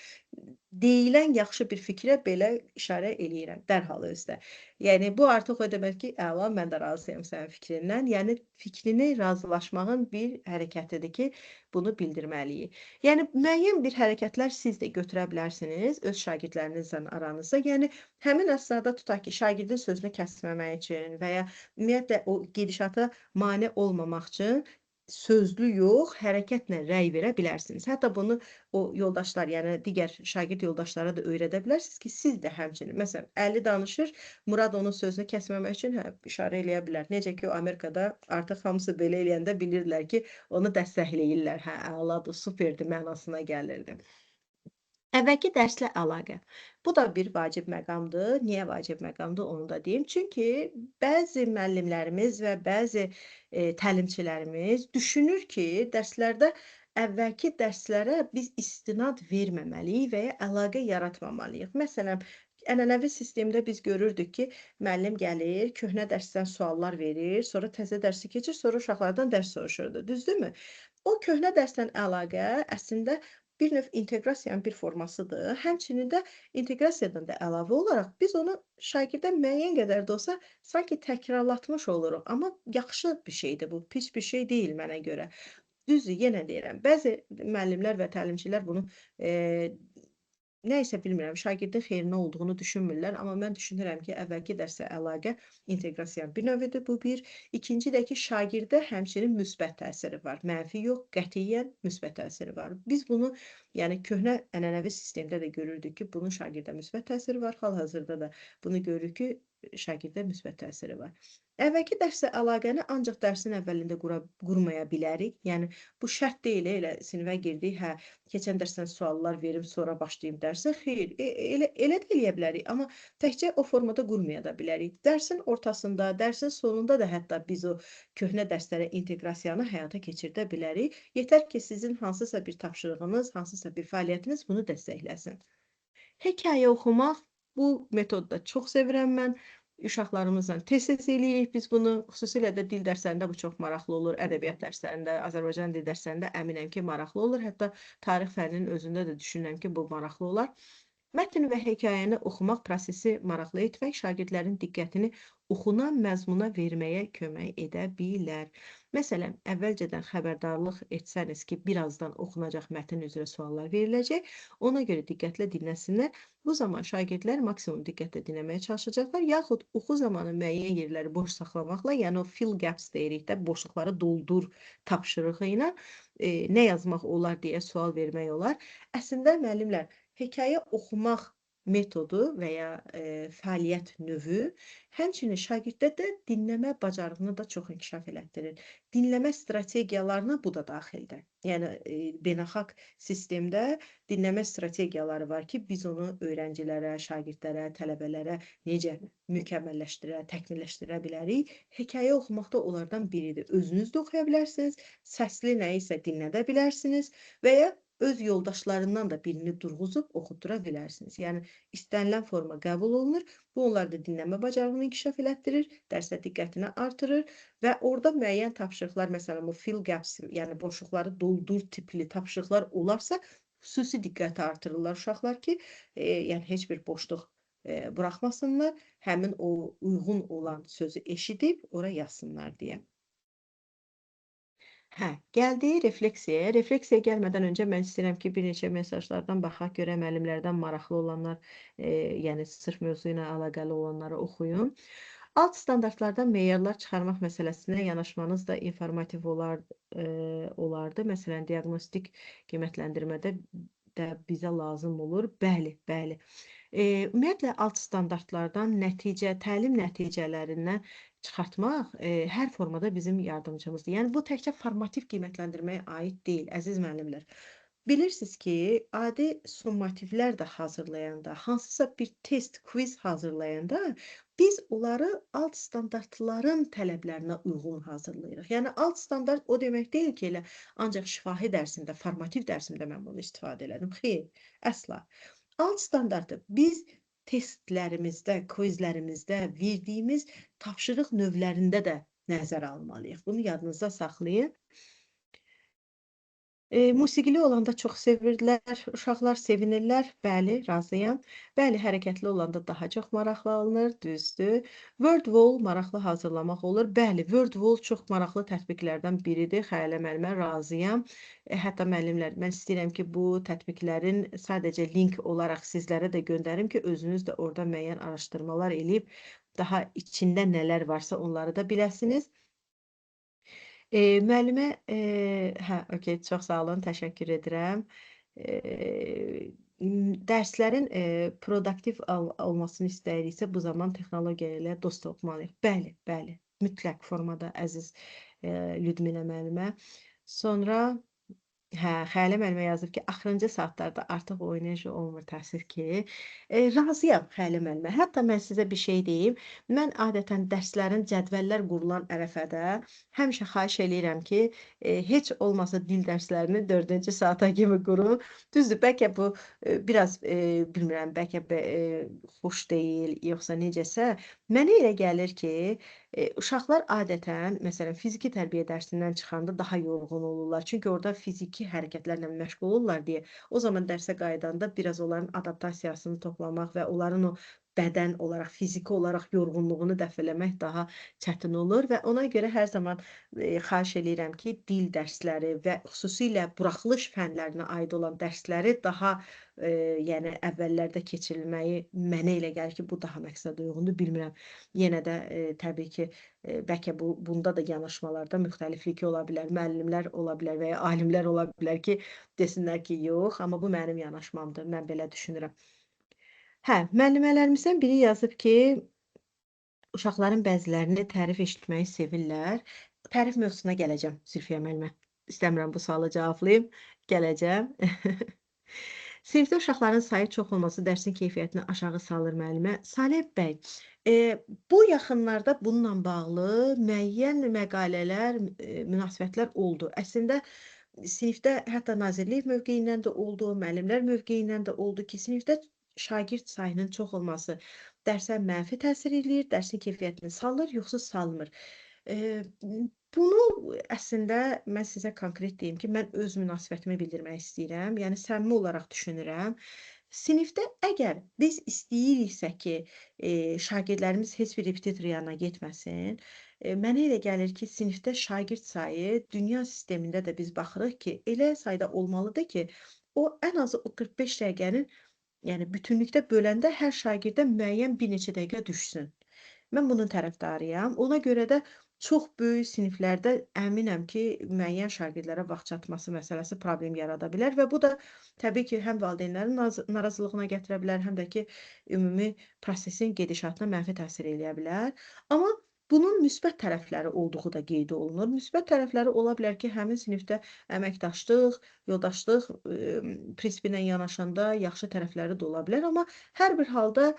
deyilən yaxşı bir fikrə belə işarə eləyirəm dərhal özdə. Yəni bu artıq o demək ki, əla, mən də razıyam sənin fikrindən. Yəni fikrini razılaşmağın bir hərəkətidir ki, bunu bildirməliyik. Yəni müəyyən bir hərəkətlər siz də götürə bilərsiniz öz şagirdlərinizlə aranızda. Yəni həmin əsnada tutaq ki, şagirdin sözünü kəsməmək üçün və ya ümumiyyətlə o gedişata mane olmamaq üçün sözlü yox, hərəkətlə rəy verə bilərsiniz. Hətta bunu o yoldaşlar, yəni digər şagird yoldaşlara da öyrədə bilərsiniz ki, siz də həmçinin, məsələn, Əli danışır, Murad onun sözünü kəsməmək üçün işarə eləyə bilər. Necə ki, o Amerikada artıq hamısı belə eləyəndə bilirlər ki, onu dəstəkləyirlər. Hə, əladır, superdir mənasına gəlirdi. Əvvəlki dərslə əlaqə. Bu da bir vacib məqamdır. Niyə vacib məqamdır, onu da deyim. Çünki bəzi müəllimlərimiz və bəzi təlimçilərimiz düşünür ki, dərslərdə əvvəlki dərslərə biz istinad verməməliyik və ya əlaqə yaratmamalıyıq. Məsələn, ənənəvi sistemdə biz görürdük ki, müəllim gəlir, köhnə dərsdən suallar verir, sonra təzə dərsi keçir, sonra uşaqlardan dərs soruşurdu. Düzdürmü? O köhnə dərsdən əlaqə əslində bir növ inteqrasiyanın bir formasıdır. Həmçinin də inteqrasiyadan da əlavə olaraq biz onu şagirdə müəyyən qədər də olsa sanki təkrarlatmış oluruq. Amma yaxşı bir şeydir bu, pis bir şey deyil mənə görə. Düzdür, yenə deyirəm, bəzi müəllimlər və təlimçilər bunu nə isə bilmirəm, şagirdin xeyrinə olduğunu düşünmürlər, amma mən düşünürəm ki, əvvəlki dərsə əlaqə inteqrasiyanın bir növüdür, bu bir. İkinci də ki, şagirdə həmçinin müsbət təsiri var. Mənfi yox, qətiyyən müsbət təsiri var. Biz bunu, yəni köhnə ənənəvi sistemdə də görürdük ki, bunun şagirdə müsbət təsiri var. Hal-hazırda da bunu görürük ki, şagirdə müsbət təsiri var. Əvvəlki dərslə əlaqəni ancaq dərsin əvvəlində qurmaya bilərik. Yəni bu şərt deyil, elə sinifə girdik, hə, keçən dərsdən suallar verim, sonra başlayım dərsə. Xeyr, elə də eləyə bilərik, amma təkcə o formada qurmaya da bilərik. Dərsin ortasında, dərsin sonunda da hətta biz o köhnə dərslərə inteqrasiyanı həyata keçirdə bilərik. Yetər ki, sizin hansısa bir tapşırığınız, hansısa bir fəaliyyətiniz bunu dəstəkləsin. Hekayə oxumaq, bu metodda çox sevirəm mən. Uşaqlarımızla tez-tez eləyirik biz bunu. Xüsusilə də dil dərslərində bu çox maraqlı olur. Ədəbiyyat dərslərində, Azərbaycan dil dərslərində əminəm ki, maraqlı olur. Hətta tarix fənninin özündə də düşünürəm ki, bu maraqlı olar. Mətn və hekayəni oxumaq prosesi maraqlı etmək şagirdlərin diqqətini oxunan məzmuna verməyə kömək edə bilər. Məsələn, əvvəlcədən xəbərdarlıq etsəniz ki, birazdan oxunacaq mətn üzrə suallar veriləcək, ona görə diqqətlə dinləsinlər. Bu zaman şagirdlər maksimum diqqətlə dinləməyə çalışacaqlar, yaxud oxu zamanı müəyyən yerləri boş saxlamaqla, yəni o fill gaps deyirik də, boşluqları doldur tapşırığı ilə nə yazmaq olar deyə sual vermək olar. Əslində, müəllimlər, hekayə oxumaq metodu və ya fəaliyyət növü həmçinin şagirddə dinləmə bacarığını da çox inkişaf elətdirir. Dinləmə strategiyalarına bu da daxildir. Yəni beynəlxalq sistemdə dinləmə strategiyaları var ki, biz onu öyrəncilərə, şagirdlərə, tələbələrə necə mükəmməlləşdirə, təkmilləşdirə bilərik. Hekayə oxumaq da onlardan biridir. Özünüz də oxuya bilərsiniz, səsli nə isə dinlədə bilərsiniz və ya öz yoldaşlarından da birini durğuzub oxutdura bilərsiniz. Yəni istənilən forma qəbul olunur. Bu onlarda dinləmə bacarığını inkişaf elətdirir, dərsdə diqqətini artırır və orada müəyyən tapşırıqlar, məsələn, bu fill gaps, yəni boşluqları doldur tipli tapşırıqlar olarsa, xüsusi diqqəti artırırlar uşaqlar ki, yəni heç bir boşluq buraxmasınlar, həmin o uyğun olan sözü eşidib ora yazsınlar deyə. Hə, gəldik refleksiyaya. Refleksiyaya gəlmədən öncə mən istəyirəm ki, bir neçə mesajlardan baxaq, görə müəllimlərdən maraqlı olanlar, yəni sırf mövzu ilə əlaqəli olanları oxuyun. Alt standartlardan meyarlar çıxarmaq məsələsinə yanaşmanız da informativ olardı. Məsələn, diaqnostik qiymətləndirmədə də bizə lazım olur. Bəli, bəli. Ümumiyyətlə, alt standartlardan təlim nəticələrindən çıxartmaq hər formada bizim yardımcımızdır. Yəni, bu təkcə formativ qiymətləndirməyə aid deyil, əziz müəllimlər. Bilirsiniz ki, adi summativlər də hazırlayanda, hansısa bir test, quiz hazırlayanda biz onları alt standartların tələblərinə uyğun hazırlayırıq. Yəni, alt standart o demək deyil ki, elə ancaq şifahi dərsində, formativ dərsimdə mən bunu istifadə elədim. Xeyr, əsla. Alt standartı biz testlərimizdə, quizlərimizdə verdiyimiz tapşırıq növlərində də nəzərə almalıyıq. Bunu yadınızda saxlayın. Musiqili olanda çox sevirdilər, uşaqlar sevinirlər, bəli, razıyam. Bəli, hərəkətli olanda daha çox maraqlı alınır, düzdür. Word wall maraqlı hazırlamaq olur. Bəli, Word wall çox maraqlı tətbiqlərdən biridir. Xəyalə müəllimə razıyam. Hətta müəllimlər, mən istəyirəm ki, bu tətbiqlərin sadəcə link olaraq sizlərə də göndərim ki, özünüz də orada müəyyən araşdırmalar eləyib, daha içində nələr varsa onları da biləsiniz. Müəllimə, hə, okey, çox sağ olun, təşəkkür edirəm. Dərslərin produktiv olmasını istəyiriksə, bu zaman texnologiya ilə dost olmalıyıq. Bəli, bəli, mütləq formada, əziz Lyudmila müəllimə. Sonra, hə, Xəyalə müəllimə yazıb ki, axırıncı saatlarda artıq o enerji olmur, təəssüf ki. Razıyam Xəyalə müəllimə. Hətta mən sizə bir şey deyim. Mən adətən dərslərin cədvəllər qurulan ərəfədə həmişə xahiş eləyirəm ki, heç olmasa dil dərslərini 4-cü saata kimi qurun. Düzdür, bəlkə bu biraz, bilmirəm, bəlkə xoş deyil, yoxsa necəsə. Mənə elə gəlir ki, uşaqlar adətən, məsələn, fiziki tərbiyə dərsindən çıxanda daha yorğun olurlar. Çünki orada fiziki hərəkətlərlə məşğul olurlar deyə. O zaman dərsə qayıdanda biraz onların adaptasiyasını toplamaq və onların o bədən olaraq, fiziki olaraq yorğunluğunu dəf eləmək daha çətin olur və ona görə hər zaman xahiş eləyirəm ki, dil dərsləri və xüsusilə buraxılış fənlərinə aid olan dərsləri daha yəni əvvəllərdə keçirilməyi mənə elə gəlir ki, bu daha məqsədə uyğundur, bilmirəm. Yenə də təbii ki, bəlkə bunda da yanaşmalarda müxtəliflik ola bilər, müəllimlər ola bilər və ya alimlər ola bilər ki, desinlər ki, yox, amma bu mənim yanaşmamdır, mən belə düşünürəm. Hə, müəllimələrimizdən biri yazıb ki, Uşaqların bəzilərini tərif eşitməyi sevirlər. Tərif mövzusuna gələcəm, Zülfiyə müəllimə. İstəmirəm bu sualı cavablayım, gələcəm. Sinifdə uşaqların sayı çox olması dərsin keyfiyyətini aşağı salır müəllimə. Saleh bəy, bu yaxınlarda bununla bağlı müəyyən məqalələr, münasibətlər oldu. Əslində sinifdə hətta nazirlik mövqeyindən də oldu, müəllimlər mövqeyindən də oldu ki, sinifdə şagird sayının çox olması dərsə mənfi təsir eləyir, dərsin keyfiyyətini salır, yoxsa salmır. Bunu əslində mən sizə konkret deyim ki, mən öz münasibətimi bildirmək istəyirəm. Yəni səmimi olaraq düşünürəm. Sinifdə əgər biz istəyiriksə ki, şagirdlərimiz heç bir repetitor yanına getməsin, mənə elə gəlir ki, sinifdə şagird sayı dünya sistemində də biz baxırıq ki, elə sayda olmalıdır ki, o ən azı o 45 dəqiqənin, yəni bütünlükdə böləndə hər şagirdə müəyyən bir neçə dəqiqə düşsün. Mən bunun tərəfdarıyam. Ona görə də çox böyük siniflərdə əminəm ki, müəyyən şagirdlərə vaxt çatması məsələsi problem yarada bilər və bu da təbii ki, həm valideynlərin narazılığına gətirə bilər, həm də ki, ümumi prosesin gedişatına mənfi təsir eləyə bilər. Amma bunun müsbət tərəfləri olduğu da qeyd olunur. Müsbət tərəfləri ola bilər ki, həmin sinifdə əməkdaşlıq, yoldaşlıq prinsipi ilə yanaşanda yaxşı tərəfləri də ola bilər, amma hər bir halda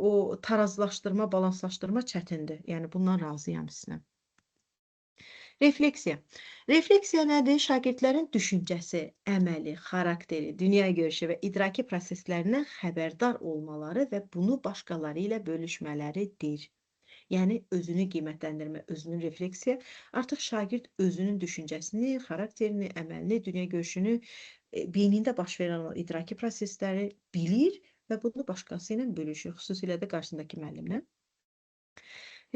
o tarazlaşdırma, balanslaşdırma çətindir. Yəni bundan razıyam sizinlə. Refleksiya. Refleksiya nədir? Şagirdlərin düşüncəsi, əməli, xarakteri, dünyagörüşü və idraki proseslərindən xəbərdar olmaları və bunu başqaları ilə bölüşmələridir. Yəni özünü qiymətləndirmə, özünün refleksiya. Artıq şagird özünün düşüncəsini, xarakterini, əməlini, dünyagörüşünü, beynində baş verən o idraki prosesləri bilir və bunu başqası ilə bölüşür, xüsusilə də qarşısındakı müəllimlə.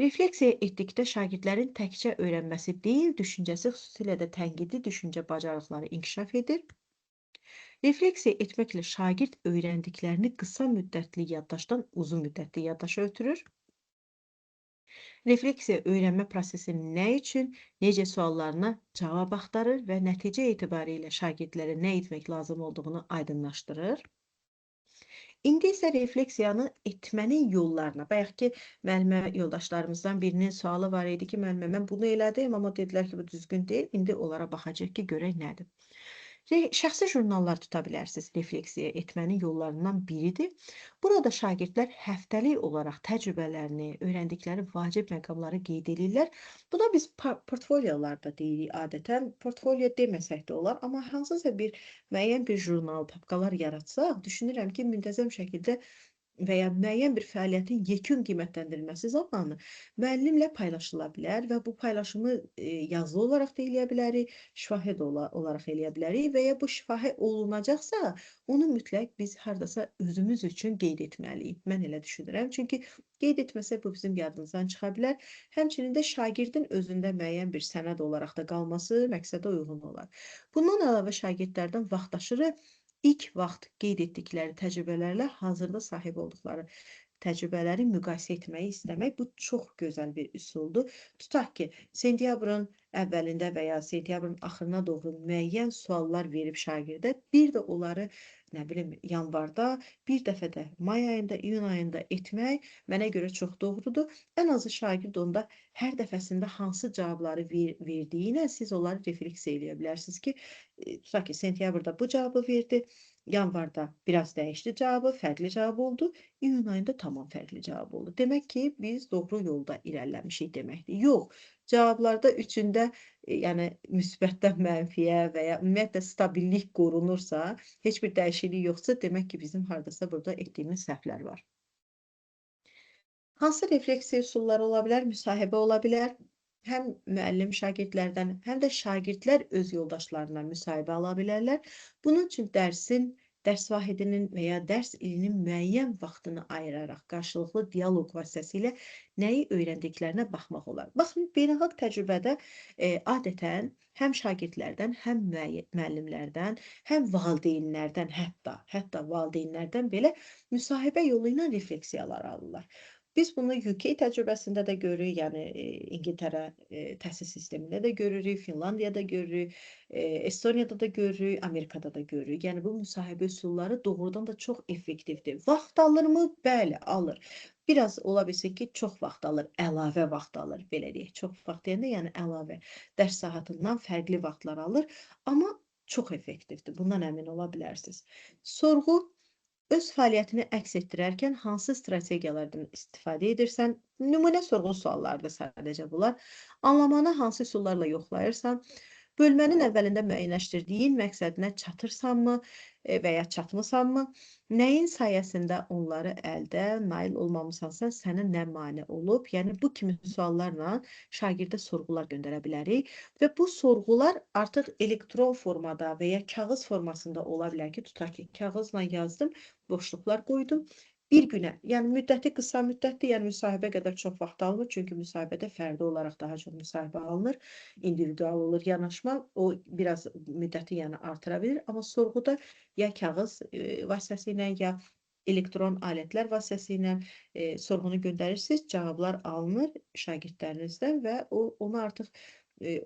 Refleksiya etdikdə şagirdlərin təkcə öyrənməsi deyil, düşüncəsi, xüsusilə də tənqidi düşüncə bacarıqları inkişaf edir. Refleksiya etməklə şagird öyrəndiklərini qısa müddətli yaddaşdan uzun müddətli yaddaşa ötürür. Refleksiya öyrənmə prosesi nə üçün, necə suallarına cavab axtarır və nəticə etibarilə şagirdlərə nə etmək lazım olduğunu aydınlaşdırır. İndi isə refleksiyanı etmənin yollarına, bayaq ki, müəllimə yoldaşlarımızdan birinin sualı var idi ki, müəllimə, mən bunu elədim, amma dedilər ki, bu düzgün deyil. İndi onlara baxacaq ki, görək nədir. Şəxsi jurnallar tuta bilərsiniz, refleksiya etmənin yollarından biridir. Burada şagirdlər həftəlik olaraq təcrübələrini, öyrəndikləri vacib məqamları qeyd edirlər. Buna biz portfoliolar da deyirik adətən. Portfolio deməsək də olar, amma hansısa bir müəyyən bir jurnal, papkalar yaratsaq, düşünürəm ki, müntəzəm şəkildə və ya müəyyən bir fəaliyyətin yekun qiymətləndirilməsi zamanı müəllimlə paylaşıla bilər və bu paylaşımı yazılı olaraq da eləyə bilərik, şifahi olaraq eləyə bilərik və ya bu şifahi olunacaqsa, onu mütləq biz hardasa özümüz üçün qeyd etməliyik. Mən elə düşünürəm, çünki qeyd etməsək bu bizim yadımızdan çıxa bilər. Həmçinin də şagirdin özündə müəyyən bir sənəd olaraq da qalması məqsədə uyğun olar. Bundan əlavə şagirdlərdən vaxtaşırı İlk vaxt qeyd etdikləri təcrübələrlə hazırda sahib olduqları təcrübələri müqayisə etməyi istəmək, bu çox gözəl bir üsuldur. Tutaq ki, sentyabrın əvvəlində və ya sentyabrın axırına doğru müəyyən suallar verib şagirdə, bir də onları, nə bilim, yanvarda, bir dəfə də may ayında, iyun ayında etmək mənə görə çox doğrudur. Ən azı şagird onda hər dəfəsində hansı cavabları verdiyi ilə siz onları refleksiya eləyə bilərsiniz ki, tutaq ki, sentyabrda bu cavabı verdi, yanvarda biraz dəyişdi cavabı, fərqli cavab oldu, iyun ayında tamam fərqli cavab oldu. Demək ki, biz doğru yolda irəliləmişik deməkdir. Yox, cavablarda üçündə yəni müsbətdən mənfiyə və ya ümumiyyətlə stabillik qorunursa, heç bir dəyişiklik yoxsa, demək ki, bizim hardasa burada etdiyimiz səhvlər var. Hansı refleksiya üsulları ola bilər? Müsahibə ola bilər. Həm müəllim şagirdlərdən, həm də şagirdlər öz yoldaşlarından müsahibə ala bilərlər. Bunun üçün dərs vahidinin və ya dərs ilinin müəyyən vaxtını ayıraraq qarşılıqlı dialoq vasitəsilə nəyi öyrəndiklərinə baxmaq olar. Baxın, beynəlxalq təcrübədə adətən həm şagirdlərdən, həm müəllimlərdən, həm valideynlərdən, hətta valideynlərdən belə müsahibə yolu ilə refleksiyalar alırlar. Biz bunu UK təcrübəsində də görürük, yəni İngiltərə təhsil sistemində də görürük, Finlandiyada görürük, Estoniyada da görürük, Amerikada da görürük. Yəni bu müsahibə üsulları doğrudan da çox effektivdir. Vaxt alırmı? Bəli, alır. Biraz ola bilsin ki, çox vaxt alır, əlavə vaxt alır, belə deyək. Çox vaxt deyəndə, yəni əlavə dərs saatından fərqli vaxtlar alır, amma çox effektivdir. Bundan əmin ola bilərsiniz. Sorğu öz fəaliyyətini əks etdirərkən hansı strategiyalardan istifadə edirsən? Nümunə sorğu suallarıdır sadəcə bunlar. Anlamanı hansı üsullarla yoxlayırsan? Bölmənin əvvəlində müəyyənləşdirdiyin məqsədinə çatırsanmı və ya çatmısanmı? Nəyin sayəsində onları əldə nail olmamısansa, sənə nə mane olub? Yəni bu kimi suallarla şagirdə sorğular göndərə bilərik və bu sorğular artıq elektron formada və ya kağız formasında ola bilər ki, tutaq ki, kağızla yazdım, boşluqlar qoydum. Bir günə, yəni müddəti qısa müddətdir, yəni müsahibə qədər çox vaxt almır, çünki müsahibədə fərdi olaraq daha çox müsahibə alınır, individual olur yanaşma, o biraz müddəti yəni artıra bilir, amma sorğuda ya kağız vasitəsilə, ya elektron alətlər vasitəsilə sorğunu göndərirsiniz, cavablar alınır şagirdlərinizdən və onu artıq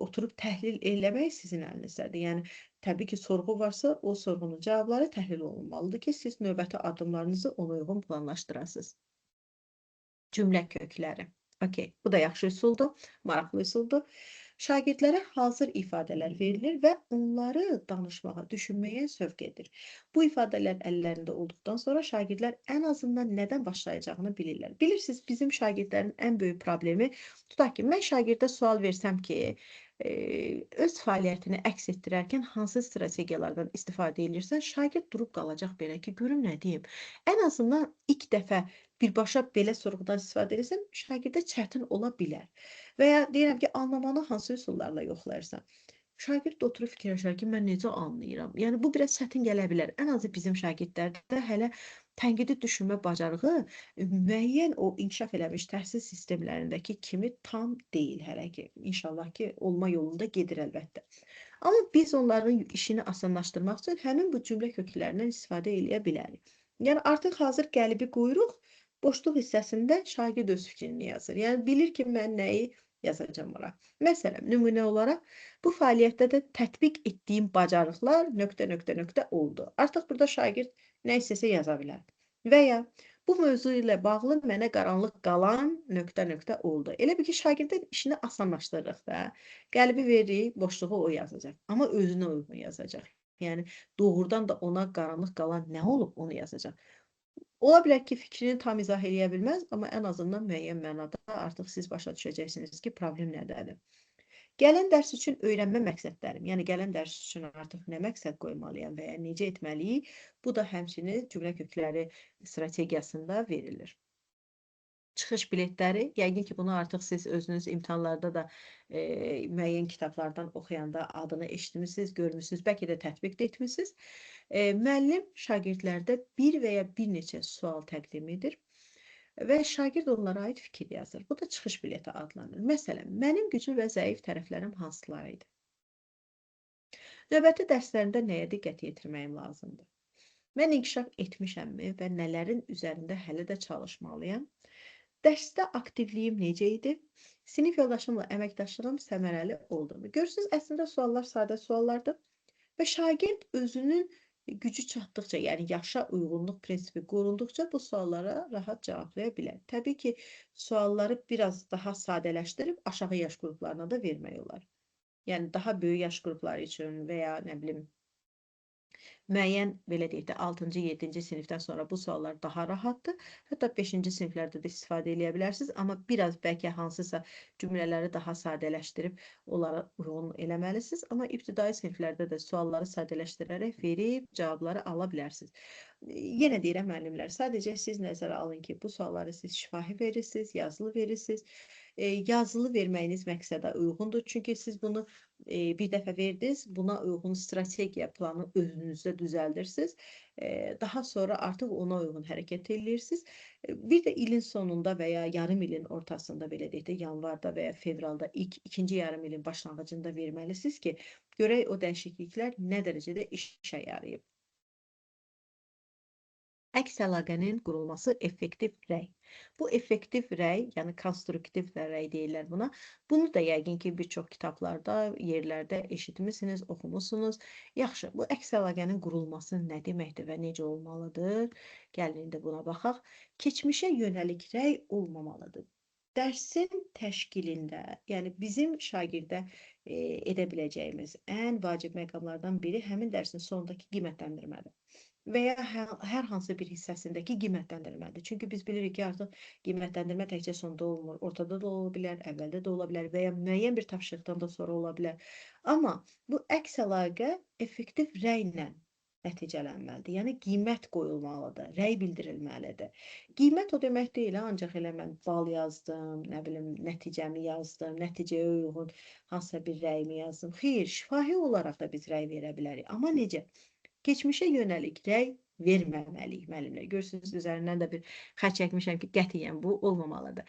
oturub təhlil eləmək sizin əlinizdədir. Yəni təbii ki, sorğu varsa, o sorğunun cavabları təhlil olunmalıdır ki, siz növbəti addımlarınızı ona uyğun planlaşdırasınız. Cümlə kökləri. Okey, bu da yaxşı üsuldur, maraqlı üsuldur. Şagirdlərə hazır ifadələr verilir və onları danışmağa, düşünməyə sövq edir. Bu ifadələr əllərində olduqdan sonra şagirdlər ən azından nədən başlayacağını bilirlər. Bilirsiniz, bizim şagirdlərin ən böyük problemi, tutaq ki, mən şagirdə sual versəm ki, öz fəaliyyətini əks etdirərkən hansı strategiyalardan istifadə edirsən, şagird durub qalacaq belə ki, görüm nə deyim. Ən azından ilk dəfə birbaşa belə sorğudan istifadə edirsən, şagirdə çətin ola bilər. Və ya deyirəm ki, anlamanı hansı üsullarla yoxlayırsan. Şagird oturub fikirləşər ki, mən necə anlayıram? Yəni bu biraz çətin gələ bilər. Ən azı bizim şagirdlərdə hələ tənqidi düşünmə bacarığı müəyyən o inkişaf eləmiş təhsil sistemlərindəki kimi tam deyil hələ ki. İnşallah ki, olma yolunda gedir əlbəttə. Amma biz onların işini asanlaşdırmaq üçün həmin bu cümlə köklərindən istifadə eləyə bilərik. Yəni artıq hazır qəlibi qoyuruq, boşluq hissəsində şagird öz fikrini yazır. Yəni bilir ki, mən nəyi yazacağam ora. Məsələn, nümunə olaraq bu fəaliyyətdə də tətbiq etdiyim bacarıqlar ... oldu. Artıq burada şagird nə istəsə yaza bilər. Və ya bu mövzu ilə bağlı mənə qaranlıq qalan ... oldu. Elə bil ki, şagirdin işini asanlaşdırırıq da. Qəlbi veririk, boşluğu o yazacaq. Amma özünə uyğun yazacaq. Yəni doğrudan da ona qaranlıq qalan nə olub, onu yazacaq. Ola bilər ki, fikrini tam izah eləyə bilməz, amma ən azından müəyyən mənada artıq siz başa düşəcəksiniz ki, problem nədədir. Gələn dərs üçün öyrənmə məqsədlərim, yəni gələn dərs üçün artıq nə məqsəd qoymalıyam və ya necə etməliyik, bu da həmçinin cümlə kökləri strategiyasında verilir. Çıxış biletləri, yəqin ki, bunu artıq siz özünüz imtahanlarda da müəyyən kitablardan oxuyanda adını eşitmişsiniz, görmüşsünüz, bəlkə də tətbiq də etmişsiniz. Müəllim şagirdlərdə bir və ya bir neçə sual təqdim edir və şagird onlara aid fikir yazır. Bu da çıxış bileti adlanır. Məsələn, mənim güclü və zəif tərəflərim hansıları idi? Növbəti dərslərində nəyə diqqət yetirməyim lazımdır? Mən inkişaf etmişəmmi və nələrin üzərində hələ də çalışmalıyam? Dərsdə aktivliyim necə idi? Sinif yoldaşımla əməkdaşlığım səmərəli oldu. Görürsünüz, əslində suallar sadə suallardır və şagird özünün gücü çatdıqca, yəni yaşa uyğunluq prinsipi qorunduqca bu suallara rahat cevablaya bilər. Təbii ki, sualları biraz daha sadələşdirib aşağı yaş qruplarına da vermək olar. Yəni daha böyük yaş qrupları üçün və ya nə bilim, müəyyən, belə deyək də, 6-cı, 7-ci sinifdən sonra bu suallar daha rahatdır. Hətta 5-ci siniflərdə də istifadə edə bilərsiniz, amma biraz bəlkə hansısa cümlələri daha sadələşdirib onlara uyğun eləməlisiniz. Amma ibtidai siniflərdə də sualları sadələşdirərək verib cavabları ala bilərsiniz. Yenə deyirəm müəllimlər, sadəcə siz nəzərə alın ki, bu sualları siz şifahi verirsiniz, yazılı verirsiniz. Yazılı verməyiniz məqsədə uyğundur. Çünki siz bunu bir dəfə verdiniz, buna uyğun strategiya planı özünüzdə düzəldirsiniz. Daha sonra artıq ona uyğun hərəkət edirsiniz. Bir də ilin sonunda və ya yarım ilin ortasında, belə deyək də, yanvarda və ya fevralda ikinci yarım ilin başlanğıcında verməlisiniz ki, görək o dəyişikliklər nə dərəcədə işə yarayıb. Əks əlaqənin qurulması effektiv rəy. Bu effektiv rəy, yəni konstruktiv də rəy deyirlər buna. Bunu da yəqin ki, bir çox kitablarda, yerlərdə eşitmisiniz, oxumusunuz. Yaxşı, bu əks əlaqənin qurulması nə deməkdir və necə olmalıdır? Gəlin indi buna baxaq. Keçmişə yönəlik rəy olmamalıdır. Dərsin təşkilində, yəni bizim şagirdə edə biləcəyimiz ən vacib məqamlardan biri həmin dərsin sonundakı qiymətləndirmədir. Və ya hər hansı bir hissəsindəki qiymətləndirmədir. Çünki biz bilirik ki, artıq qiymətləndirmə təkcə sonda olmur, ortada da ola bilər, əvvəldə də ola bilər və ya müəyyən bir tapşırıqdan da sonra ola bilər. Amma bu əks əlaqə effektiv rəylə nəticələnməlidir. Yəni qiymət qoyulmalıdır, rəy bildirilməlidir. Qiymət o demək deyil, ancaq elə mən bal yazdım, nə bilim, nəticəmi yazdım, nəticəyə uyğun hansısa bir rəyimi yazdım. Xeyr, şifahi olaraq da biz rəy verə bilərik. Amma necə? Keçmişə yönəlik rəy verməməliyik müəllimlər. Görürsünüz, üzərindən də bir xətt çəkmişəm ki, qətiyyən bu olmamalıdır.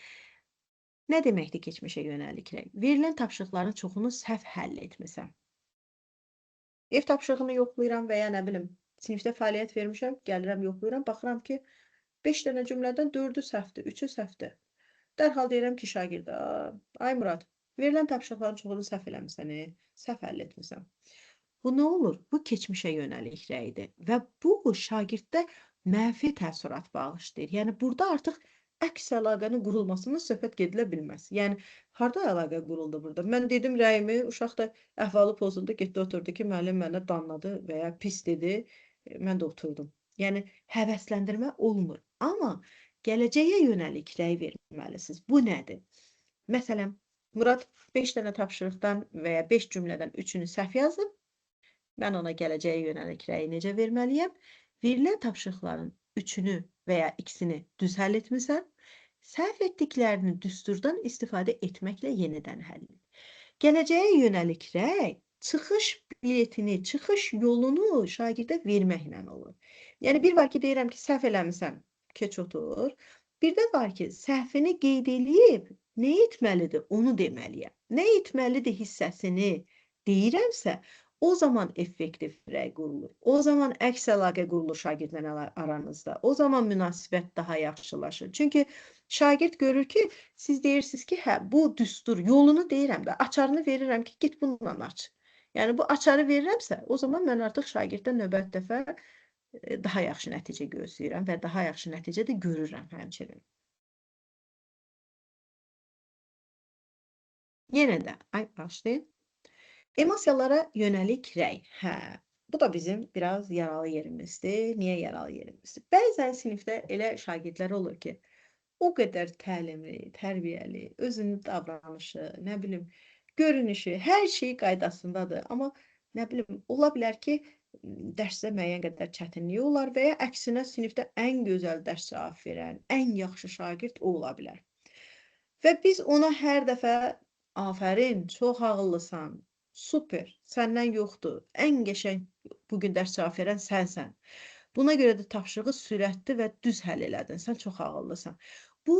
Nə deməkdir keçmişə yönəlik rəy? Verilən tapşırıqların çoxunu səhv həll etmisən. Ev tapşırığını yoxlayıram və ya nə bilim, sinifdə fəaliyyət vermişəm, gəlirəm yoxlayıram, baxıram ki, 5 dənə cümlədən 4-ü səhvdir, 3-ü səhvdir. Dərhal deyirəm ki, şagirdə, ay Murad, verilən tapşırıqların çoxunu səhv eləmisən, səhv həll etmisən. Bu nə olur? Bu keçmişə yönəlik rəydir və bu şagirddə mənfi təəssürat bağışlayır. Yəni burada artıq əks əlaqənin qurulmasından söhbət gedilə bilməz. Yəni harda əlaqə quruldu burada? Mən dedim rəyimi, uşaq da əhvalı pozuldu, getdi oturdu ki, müəllim mənə danladı və ya pis dedi, mən də oturdum. Yəni həvəsləndirmə olmur. Amma gələcəyə yönəlik rəy verməlisiniz. Bu nədir? Məsələn, Murad 5 dənə tapşırıqdan və ya 5 cümlədən 3-ünü səhv yazıb. Mən ona gələcəyə yönəlik rəyi necə verməliyəm? Verilən tapşırıqların 3-ünü və ya 2-sini düz həll etmisən, səhv etdiklərini düsturdan istifadə etməklə yenidən həll et. Gələcəyə yönəlik rəy çıxış biletini, çıxış yolunu şagirdə verməklə olur. Yəni bir var ki, deyirəm ki, səhv eləmisən, keç otur. Bir də var ki, səhvini qeyd eləyib, nə etməlidir, onu deməliyəm. Nə etməlidir hissəsini deyirəmsə, o zaman effektiv rəy qurulur. O zaman əks əlaqə qurulur şagirdlə aranızda. O zaman münasibət daha yaxşılaşır. Çünki şagird görür ki, siz deyirsiniz ki, hə, bu düstur, yolunu deyirəm də, açarını verirəm ki, git bununla aç. Yəni bu açarı verirəmsə, o zaman mən artıq şagirddən növbət dəfə daha yaxşı nəticə gözləyirəm və daha yaxşı nəticə də görürəm həmçinin. Yenə də, başlayın. Emosiyalara yönəlik rəy. Hə, bu da bizim biraz yaralı yerimizdir. Niyə yaralı yerimizdir? Bəzən sinifdə elə şagirdlər olur ki, o qədər təlimli, tərbiyəli, özünün davranışı, nə bilim, görünüşü, hər şey qaydasındadır. Amma nə bilim, ola bilər ki, dərsdə müəyyən qədər çətinliyi olar və ya əksinə sinifdə ən gözəl dərs cavab verən, ən yaxşı şagird o ola bilər. Və biz ona hər dəfə afərin, çox ağıllısan, super, səndən yoxdur, ən qəşəng bugün dərs cavab verən sənsən. Buna görə də tapşırığı sürətli və düz həll elədin, sən çox ağıllısan. Bu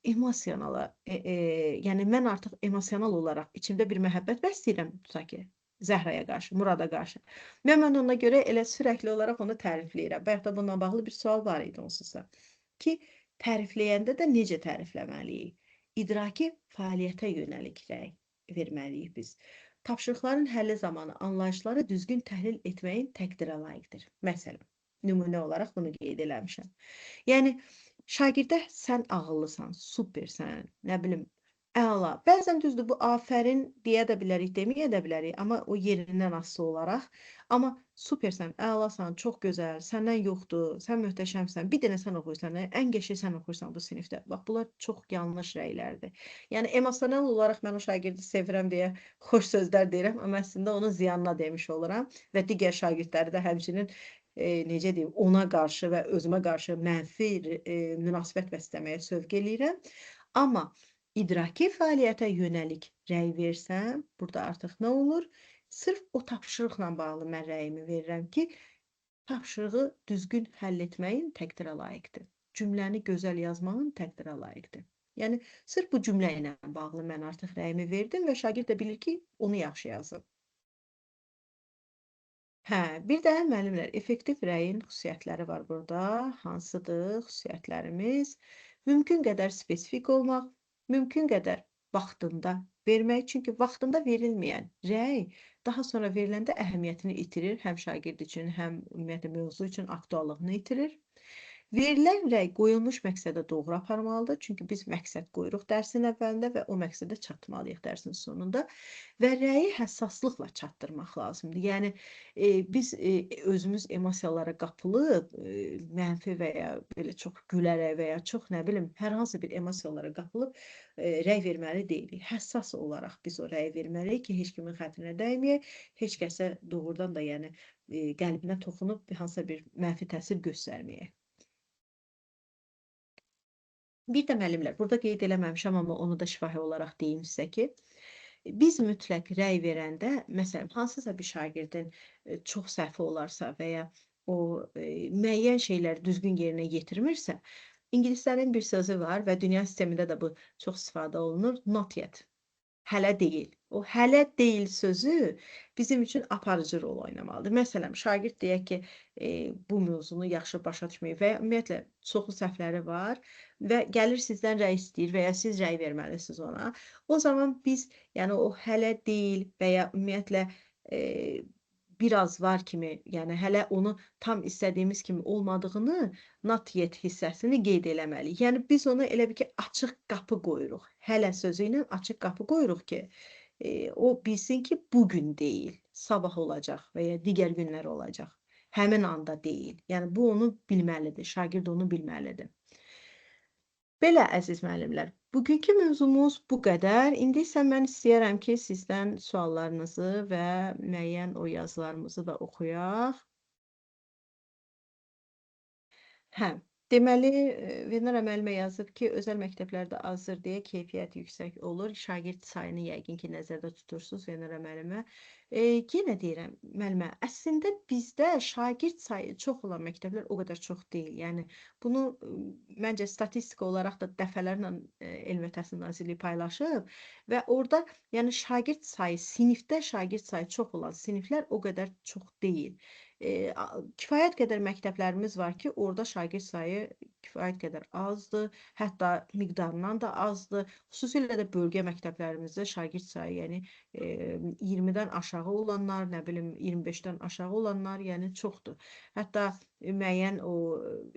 emosionala, yəni mən artıq emosional olaraq içimdə bir məhəbbət bəsləyirəm, tutaq ki, Zəhraya qarşı, Murada qarşı. Mən ona görə elə sürəkli olaraq onu tərifləyirəm. Bayaq da bununla bağlı bir sual var idi onsuzsa. Ki, tərifləyəndə də necə tərifləməliyik? İdraki fəaliyyətə yönəlik rəy verməliyik biz. Tapşırıqların həlli zamanı anlayışları düzgün təhlil etməyin təqdirə layiqdir. Məsələn, nümunə olaraq bunu qeyd eləmişəm. Yəni, şagirdə sən ağıllısan, supersən, nə bilim, əla. Bəzən düzdür, bu afərin deyə də bilərik, deməyə də bilərik, amma o yerindən asılı olaraq. Amma supersən, əlasan, çox gözəl, səndən yoxdur, sən möhtəşəmsən, bir dənə sən oxuyursan, ən qəşəng sən oxuyursan bu sinifdə. Bax, bunlar çox yanlış rəylərdir. Yəni, emosional olaraq mən o şagirdi sevirəm deyə xoş sözlər deyirəm, amma əslində onun ziyanına demiş oluram və digər şagirdləri də həmçinin necə deyim, ona qarşı və özümə qarşı mənfi münasibət bəsləməyə sövq eləyirəm. Amma idraki fəaliyyətə yönəlik rəy versəm, burada artıq nə olur? Sırf o tapşırıqla bağlı mən rəyimi verirəm ki, tapşırığı düzgün həll etməyin təqdirə layiqdir. Cümləni gözəl yazmağın təqdirə layiqdir. Yəni, sırf bu cümlə ilə bağlı mən artıq rəyimi verdim və şagird də bilir ki, onu yaxşı yazıb. Hə, bir də müəllimlər, effektiv rəyin xüsusiyyətləri var burada. Hansıdır xüsusiyyətlərimiz? Mümkün qədər spesifik olmaq, mümkün qədər vaxtında vermək. Çünki vaxtında verilməyən rəy daha sonra veriləndə əhəmiyyətini itirir. Həm şagird üçün, həm ümumiyyətlə mövzu üçün aktuallığını itirir. Verilən rəy qoyulmuş məqsədə doğru aparmalıdır. Çünki biz məqsəd qoyuruq dərsin əvvəlində və o məqsədə çatmalıyıq dərsin sonunda. Və rəyi həssaslıqla çatdırmaq lazımdır. Yəni biz özümüz emosiyalara qapılıb, mənfi və ya belə çox gülərək və ya çox nə bilim hər hansı bir emosiyalara qapılıb rəy verməli deyilik. Həssas olaraq biz o rəyi verməliyik ki, heç kimin xətrinə dəyməyək, heç kəsə doğrudan da yəni qəlbinə toxunub hansısa bir mənfi təsir göstərməyək. Bir də müəllimlər, burada qeyd eləməmişəm, amma onu da şifahi olaraq deyim sizə ki, biz mütləq rəy verəndə, məsələn, hansısa bir şagirdin çox səhvi olarsa və ya o müəyyən şeyləri düzgün yerinə yetirmirsə, ingilislərin bir sözü var və dünya sistemində də bu çox istifadə olunur, not yet. Hələ deyil. O hələ deyil sözü bizim üçün aparıcı rol oynamalıdır. Məsələn, şagird deyək ki, bu mövzunu yaxşı başa düşməyib və ya ümumiyyətlə çoxlu səhvləri var və gəlir sizdən rəy istəyir və ya siz rəy verməlisiniz ona. O zaman biz, yəni o hələ deyil və ya ümumiyyətlə e, biraz var kimi, yəni hələ onu tam istədiyimiz kimi olmadığını, not yet hissəsini qeyd eləməliyik. Yəni biz ona elə bir ki, açıq qapı qoyuruq. Hələ sözü ilə açıq qapı qoyuruq ki, o bilsin ki, bugün deyil, sabah olacaq və ya digər günlər olacaq. Həmin anda deyil. Yəni bu onu bilməlidir, şagird onu bilməlidir. Belə əziz müəllimlər, bugünkü mövzumuz bu qədər. İndi isə mən istəyərəm ki, sizdən suallarınızı və müəyyən o yazılarımızı da oxuyaq. Hə, deməli, Venera müəllimə yazıb ki, özəl məktəblərdə azdır deyə keyfiyyət yüksək olur. Şagird sayını yəqin ki, nəzərdə tutursunuz Venera müəllimə. Yenə deyirəm, müəllimə, əslində bizdə şagird sayı çox olan məktəblər o qədər çox deyil. Yəni bunu məncə statistika olaraq da dəfələrlə Elm və Təhsil Nazirliyi paylaşıb və orada yəni şagird sayı, sinifdə şagird sayı çox olan siniflər o qədər çox deyil. Kifayət qədər məktəblərimiz var ki, orada şagird sayı kifayət qədər azdır, hətta miqdarından da azdır. Xüsusilə də bölgə məktəblərimizdə şagird sayı, yəni 20-dən aşağı olanlar, nə bilim 25-dən aşağı olanlar, yəni çoxdur. Hətta müəyyən o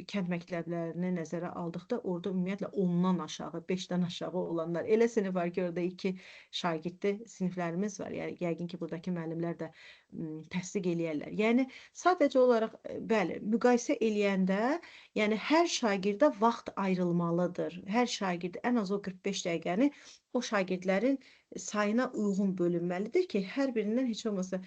kənd məktəblərini nəzərə aldıqda orada ümumiyyətlə 10-dan aşağı, 5-dən aşağı olanlar. Elə sinif var ki, orada 2 şagirdli siniflərimiz var. Yəni yəqin ki, buradakı müəllimlər də təsdiq eləyərlər. Yəni sadəcə olaraq bəli, müqayisə eləyəndə, yəni hər şagirdə vaxt ayrılmalıdır. Hər şagird ən az o 45 dəqiqəni o şagirdlərin sayına uyğun bölünməlidir ki, hər birindən heç olmasa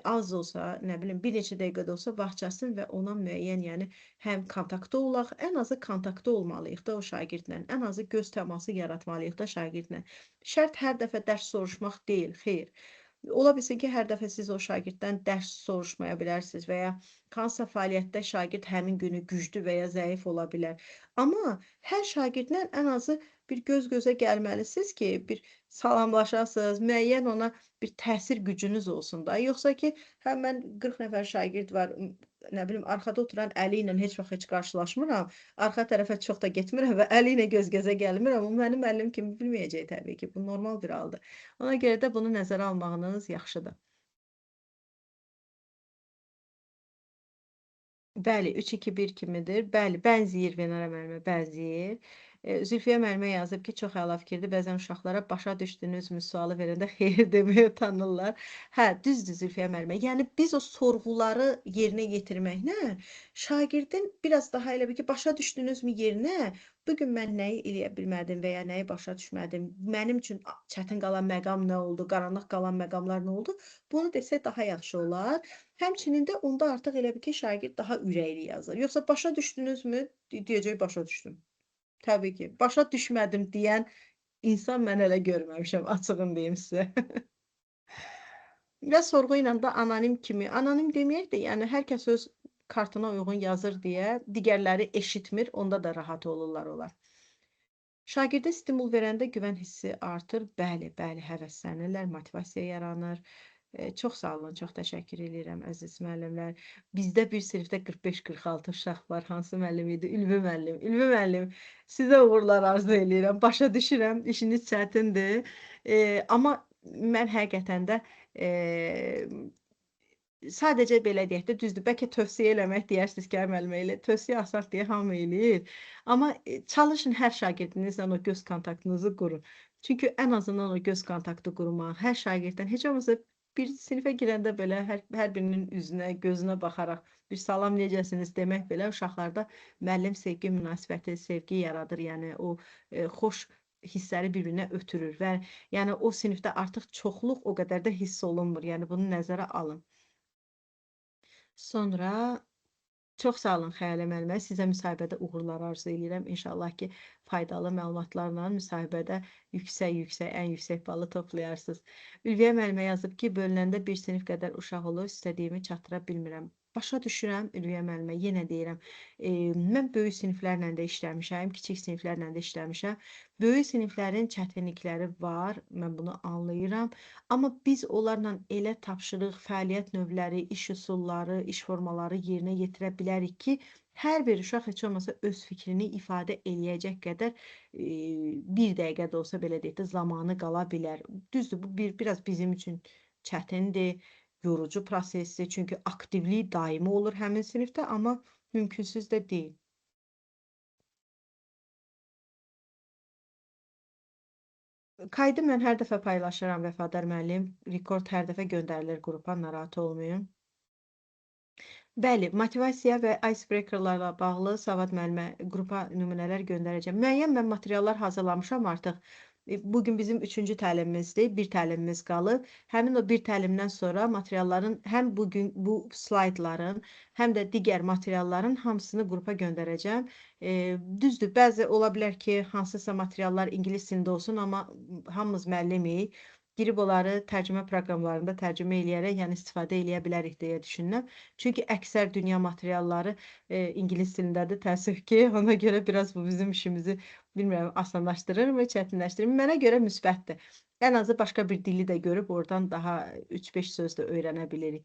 az olsa, nə bilim, bir neçə dəqiqədə olsa vaxt çatsın və ona müəyyən, yəni həm kontaktda olaq, ən azı kontaktda olmalıyıq da o şagirdlə, ən azı göz təması yaratmalıyıq da şagirdlə. Şərt hər dəfə dərs soruşmaq deyil, xeyr. Ola bilsin ki, hər dəfə siz o şagirddən dərs soruşmaya bilərsiniz və ya hansısa fəaliyyətdə şagird həmin günü güclü və ya zəif ola bilər. Amma hər şagirdlə ən azı bir göz-gözə gəlməlisiniz ki, bir salamlaşasınız, müəyyən ona bir təsir gücünüz olsun da. Yoxsa ki, hə mən 40 nəfər şagird var, nə bilim, arxada oturan Əli ilə heç vaxt heç qarşılaşmıram, arxa tərəfə çox da getmirəm və Əli ilə göz-gözə gəlmirəm. O mənim müəllim kimi bilməyəcək təbii ki, bu normal bir haldır. Ona görə də bunu nəzərə almağınız yaxşıdır. Bəli, 3-2-1 kimidir. Bəli, bənzəyir Venera müəllimə, bənzəyir. Zülfiyə müəllimə yazıb ki, çox əla fikirdir. Bəzən uşaqlara başa düşdünüzmü sualı verəndə xeyir deməyə utanırlar. Hə, düzdür Zülfiyə müəllimə. Yəni biz o sorğuları yerinə yetirməklə şagirdin biraz daha elə bir ki, başa düşdünüzmü yerinə bugün mən nəyi eləyə bilmədim və ya nəyi başa düşmədim, mənim üçün çətin qalan məqam nə oldu, qaranlıq qalan məqamlar nə oldu, bunu desək daha yaxşı olar. Həmçinin də onda artıq elə bir ki, şagird daha ürəkli yazır. Yoxsa başa düşdünüzmü? Deyəcək başa düşdüm. Təbii ki, başa düşmədim deyən insan mən hələ görməmişəm, açığını deyim sizə. Və sorğu ilə də anonim kimi, anonim deməyək də, yəni hər kəs öz kartına uyğun yazır deyə digərləri eşitmir, onda da rahat olurlar onlar. Şagirdə stimul verəndə güvən hissi artır. Bəli, bəli, həvəslənirlər, motivasiya yaranır. Çox sağ olun, çox təşəkkür edirəm əziz müəllimlər. Bizdə bir sinifdə 45-46 uşaq var. Hansı müəllim idi? Ülvi müəllim. Ülvi müəllim, sizə uğurlar arzu eləyirəm. Başa düşürəm, işiniz çətindir. Amma mən həqiqətən də sadəcə belə deyək də, düzdür, bəlkə tövsiyə eləmək deyərsiniz ki, ay müəllimə elə tövsiyə asan deyə hamı eləyir. Amma çalışın hər şagirdinizlə o göz kontaktınızı qurun. Çünki ən azından o göz kontaktı qurmaq, hər şagirddən heç olmasa bir sinifə girəndə belə hər birinin üzünə, gözünə baxaraq bir salam necəsiniz demək belə uşaqlarda müəllim sevgi münasibəti, sevgi yaradır. Yəni o xoş hissləri bir-birinə ötürür və yəni o sinifdə artıq çoxluq o qədər də hiss olunmur. Yəni bunu nəzərə alın. Sonra çox sağ olun Xəyalə müəllimə. Sizə müsahibədə uğurlar arzu edirəm. İnşallah ki, faydalı məlumatlarla müsahibədə yüksək, ən yüksək balı toplayarsınız. Ülviyə müəllimə yazıb ki, bölünəndə bir sinif qədər uşaq olur, istədiyimi çatdıra bilmirəm. Başa düşürəm Ülviyə müəllimə, yenə deyirəm. Mən böyük siniflərlə də işləmişəm, kiçik siniflərlə də işləmişəm. Böyük siniflərin çətinlikləri var, mən bunu anlayıram. Amma biz onlarla elə tapşırıq, fəaliyyət növləri, iş üsulları, iş formaları yerinə yetirə bilərik ki, hər bir uşaq heç olmasa öz fikrini ifadə eləyəcək qədər bir dəqiqə də olsa belə deyək də zamanı qala bilər. Düzdür, bu biraz bizim üçün çətindir, yorucu prosesdir. Çünki aktivlik daimi olur həmin sinifdə, amma mümkünsüz də deyil. Kaydı mən hər dəfə paylaşıram Vəfadar müəllim. Rekord hər dəfə göndərilir qrupa, narahat olmayın. Bəli, motivasiya və icebreakerlarla bağlı Savad müəllimə qrupa nümunələr göndərəcəm. Müəyyən mən materiallar hazırlamışam artıq. Bugün bizim 3-cü təlimimizdir, bir təlimimiz qalıb. Həmin o bir təlimdən sonra materialların həm bugün bu slaydların, həm də digər materialların hamısını qrupa göndərəcəm. Düzdür, bəzi ola bilər ki, hansısa materiallar ingilis dilində olsun, amma hamımız müəllimik. Girib onları tərcümə proqramlarında tərcümə eləyərək, yəni istifadə eləyə bilərik deyə düşünürəm. Çünki əksər dünya materialları ingilis dilindədir, təəssüf ki, ona görə biraz bu bizim işimizi bilmirəm, asanlaşdırırmı, çətinləşdirirmi? Mənə görə müsbətdir. Ən azı başqa bir dili də görüb oradan daha 3-5 söz də öyrənə bilirik.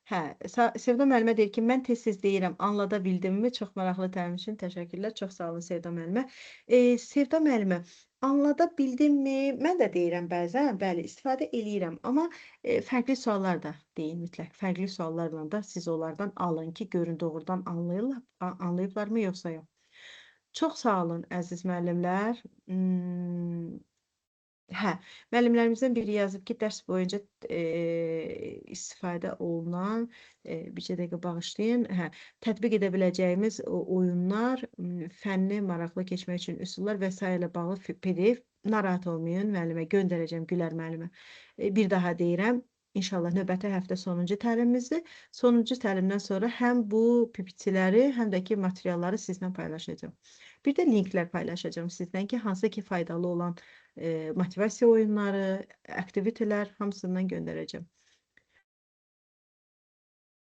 Hə, Sevda müəllimə deyir ki, mən tez-tez deyirəm, anlada bildimmi? Çox maraqlı təlim üçün təşəkkürlər. Çox sağ olun Sevda müəllimə. Sevda müəllimə, anlada bildimmi? Mən də deyirəm bəzən, bəli, istifadə eləyirəm, amma fərqli suallar da deyin mütləq. Fərqli suallarla da siz onlardan alın ki, görün doğrudan anlayıblarmı yoxsa yox. Çox sağ olun əziz müəllimlər. Hə, müəllimlərimizdən biri yazıb ki, dərs boyunca istifadə olunan, bircə dəqiqə bağışlayın, tətbiq edə biləcəyimiz oyunlar, fənni maraqlı keçmək üçün üsullar və s. ilə bağlı PDF, narahat olmayın, müəllimə göndərəcəm Gülər müəllimə. Bir daha deyirəm, İnşallah növbəti həftə sonuncu təlimimizdir. Sonuncu təlimdən sonra həm bu PPT-ləri, həm də ki, materialları sizlə paylaşacağım. Bir də linklər paylaşacağım sizdən ki, hansı ki faydalı olan motivasiya oyunları, aktivitelər hamısından göndərəcəm.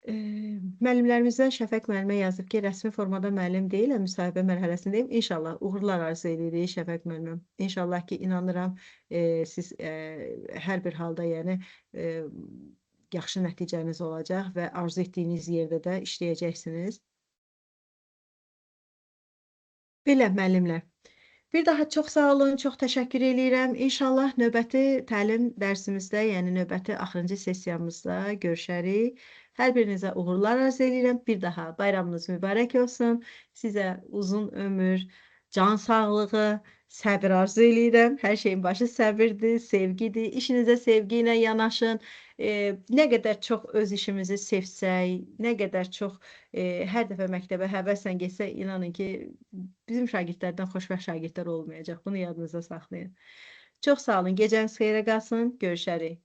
Müəllimlərimizdən Şəfəq müəllimə yazıb ki, rəsmi formada müəllim deyiləm, müsahibə mərhələsindəyim. İnşallah uğurlar arzu edirik Şəfəq müəlliməm. İnşallah ki, inanıram siz hər bir halda yəni yaxşı nəticəniz olacaq və arzu etdiyiniz yerdə də işləyəcəksiniz. Belə müəllimlər. Bir daha çox sağ olun, çox təşəkkür eləyirəm. İnşallah növbəti təlim dərsimizdə, yəni növbəti axırıncı sessiyamızda görüşərik. Hər birinizə uğurlar arzu eləyirəm. Bir daha bayramınız mübarək olsun. Sizə uzun ömür, can sağlığı, səbir arzu eləyirəm. Hər şeyin başı səbirdir, sevgidir. İşinizə sevgi ilə yanaşın. Nə qədər çox öz işimizi sevsək, nə qədər çox hər dəfə məktəbə həvəslə getsək, inanın ki, bizim şagirdlərdən xoşbəxt şagirdlər olmayacaq. Bunu yadınızda saxlayın. Çox sağ olun. Gecəniz xeyrə qalsın. Görüşərik.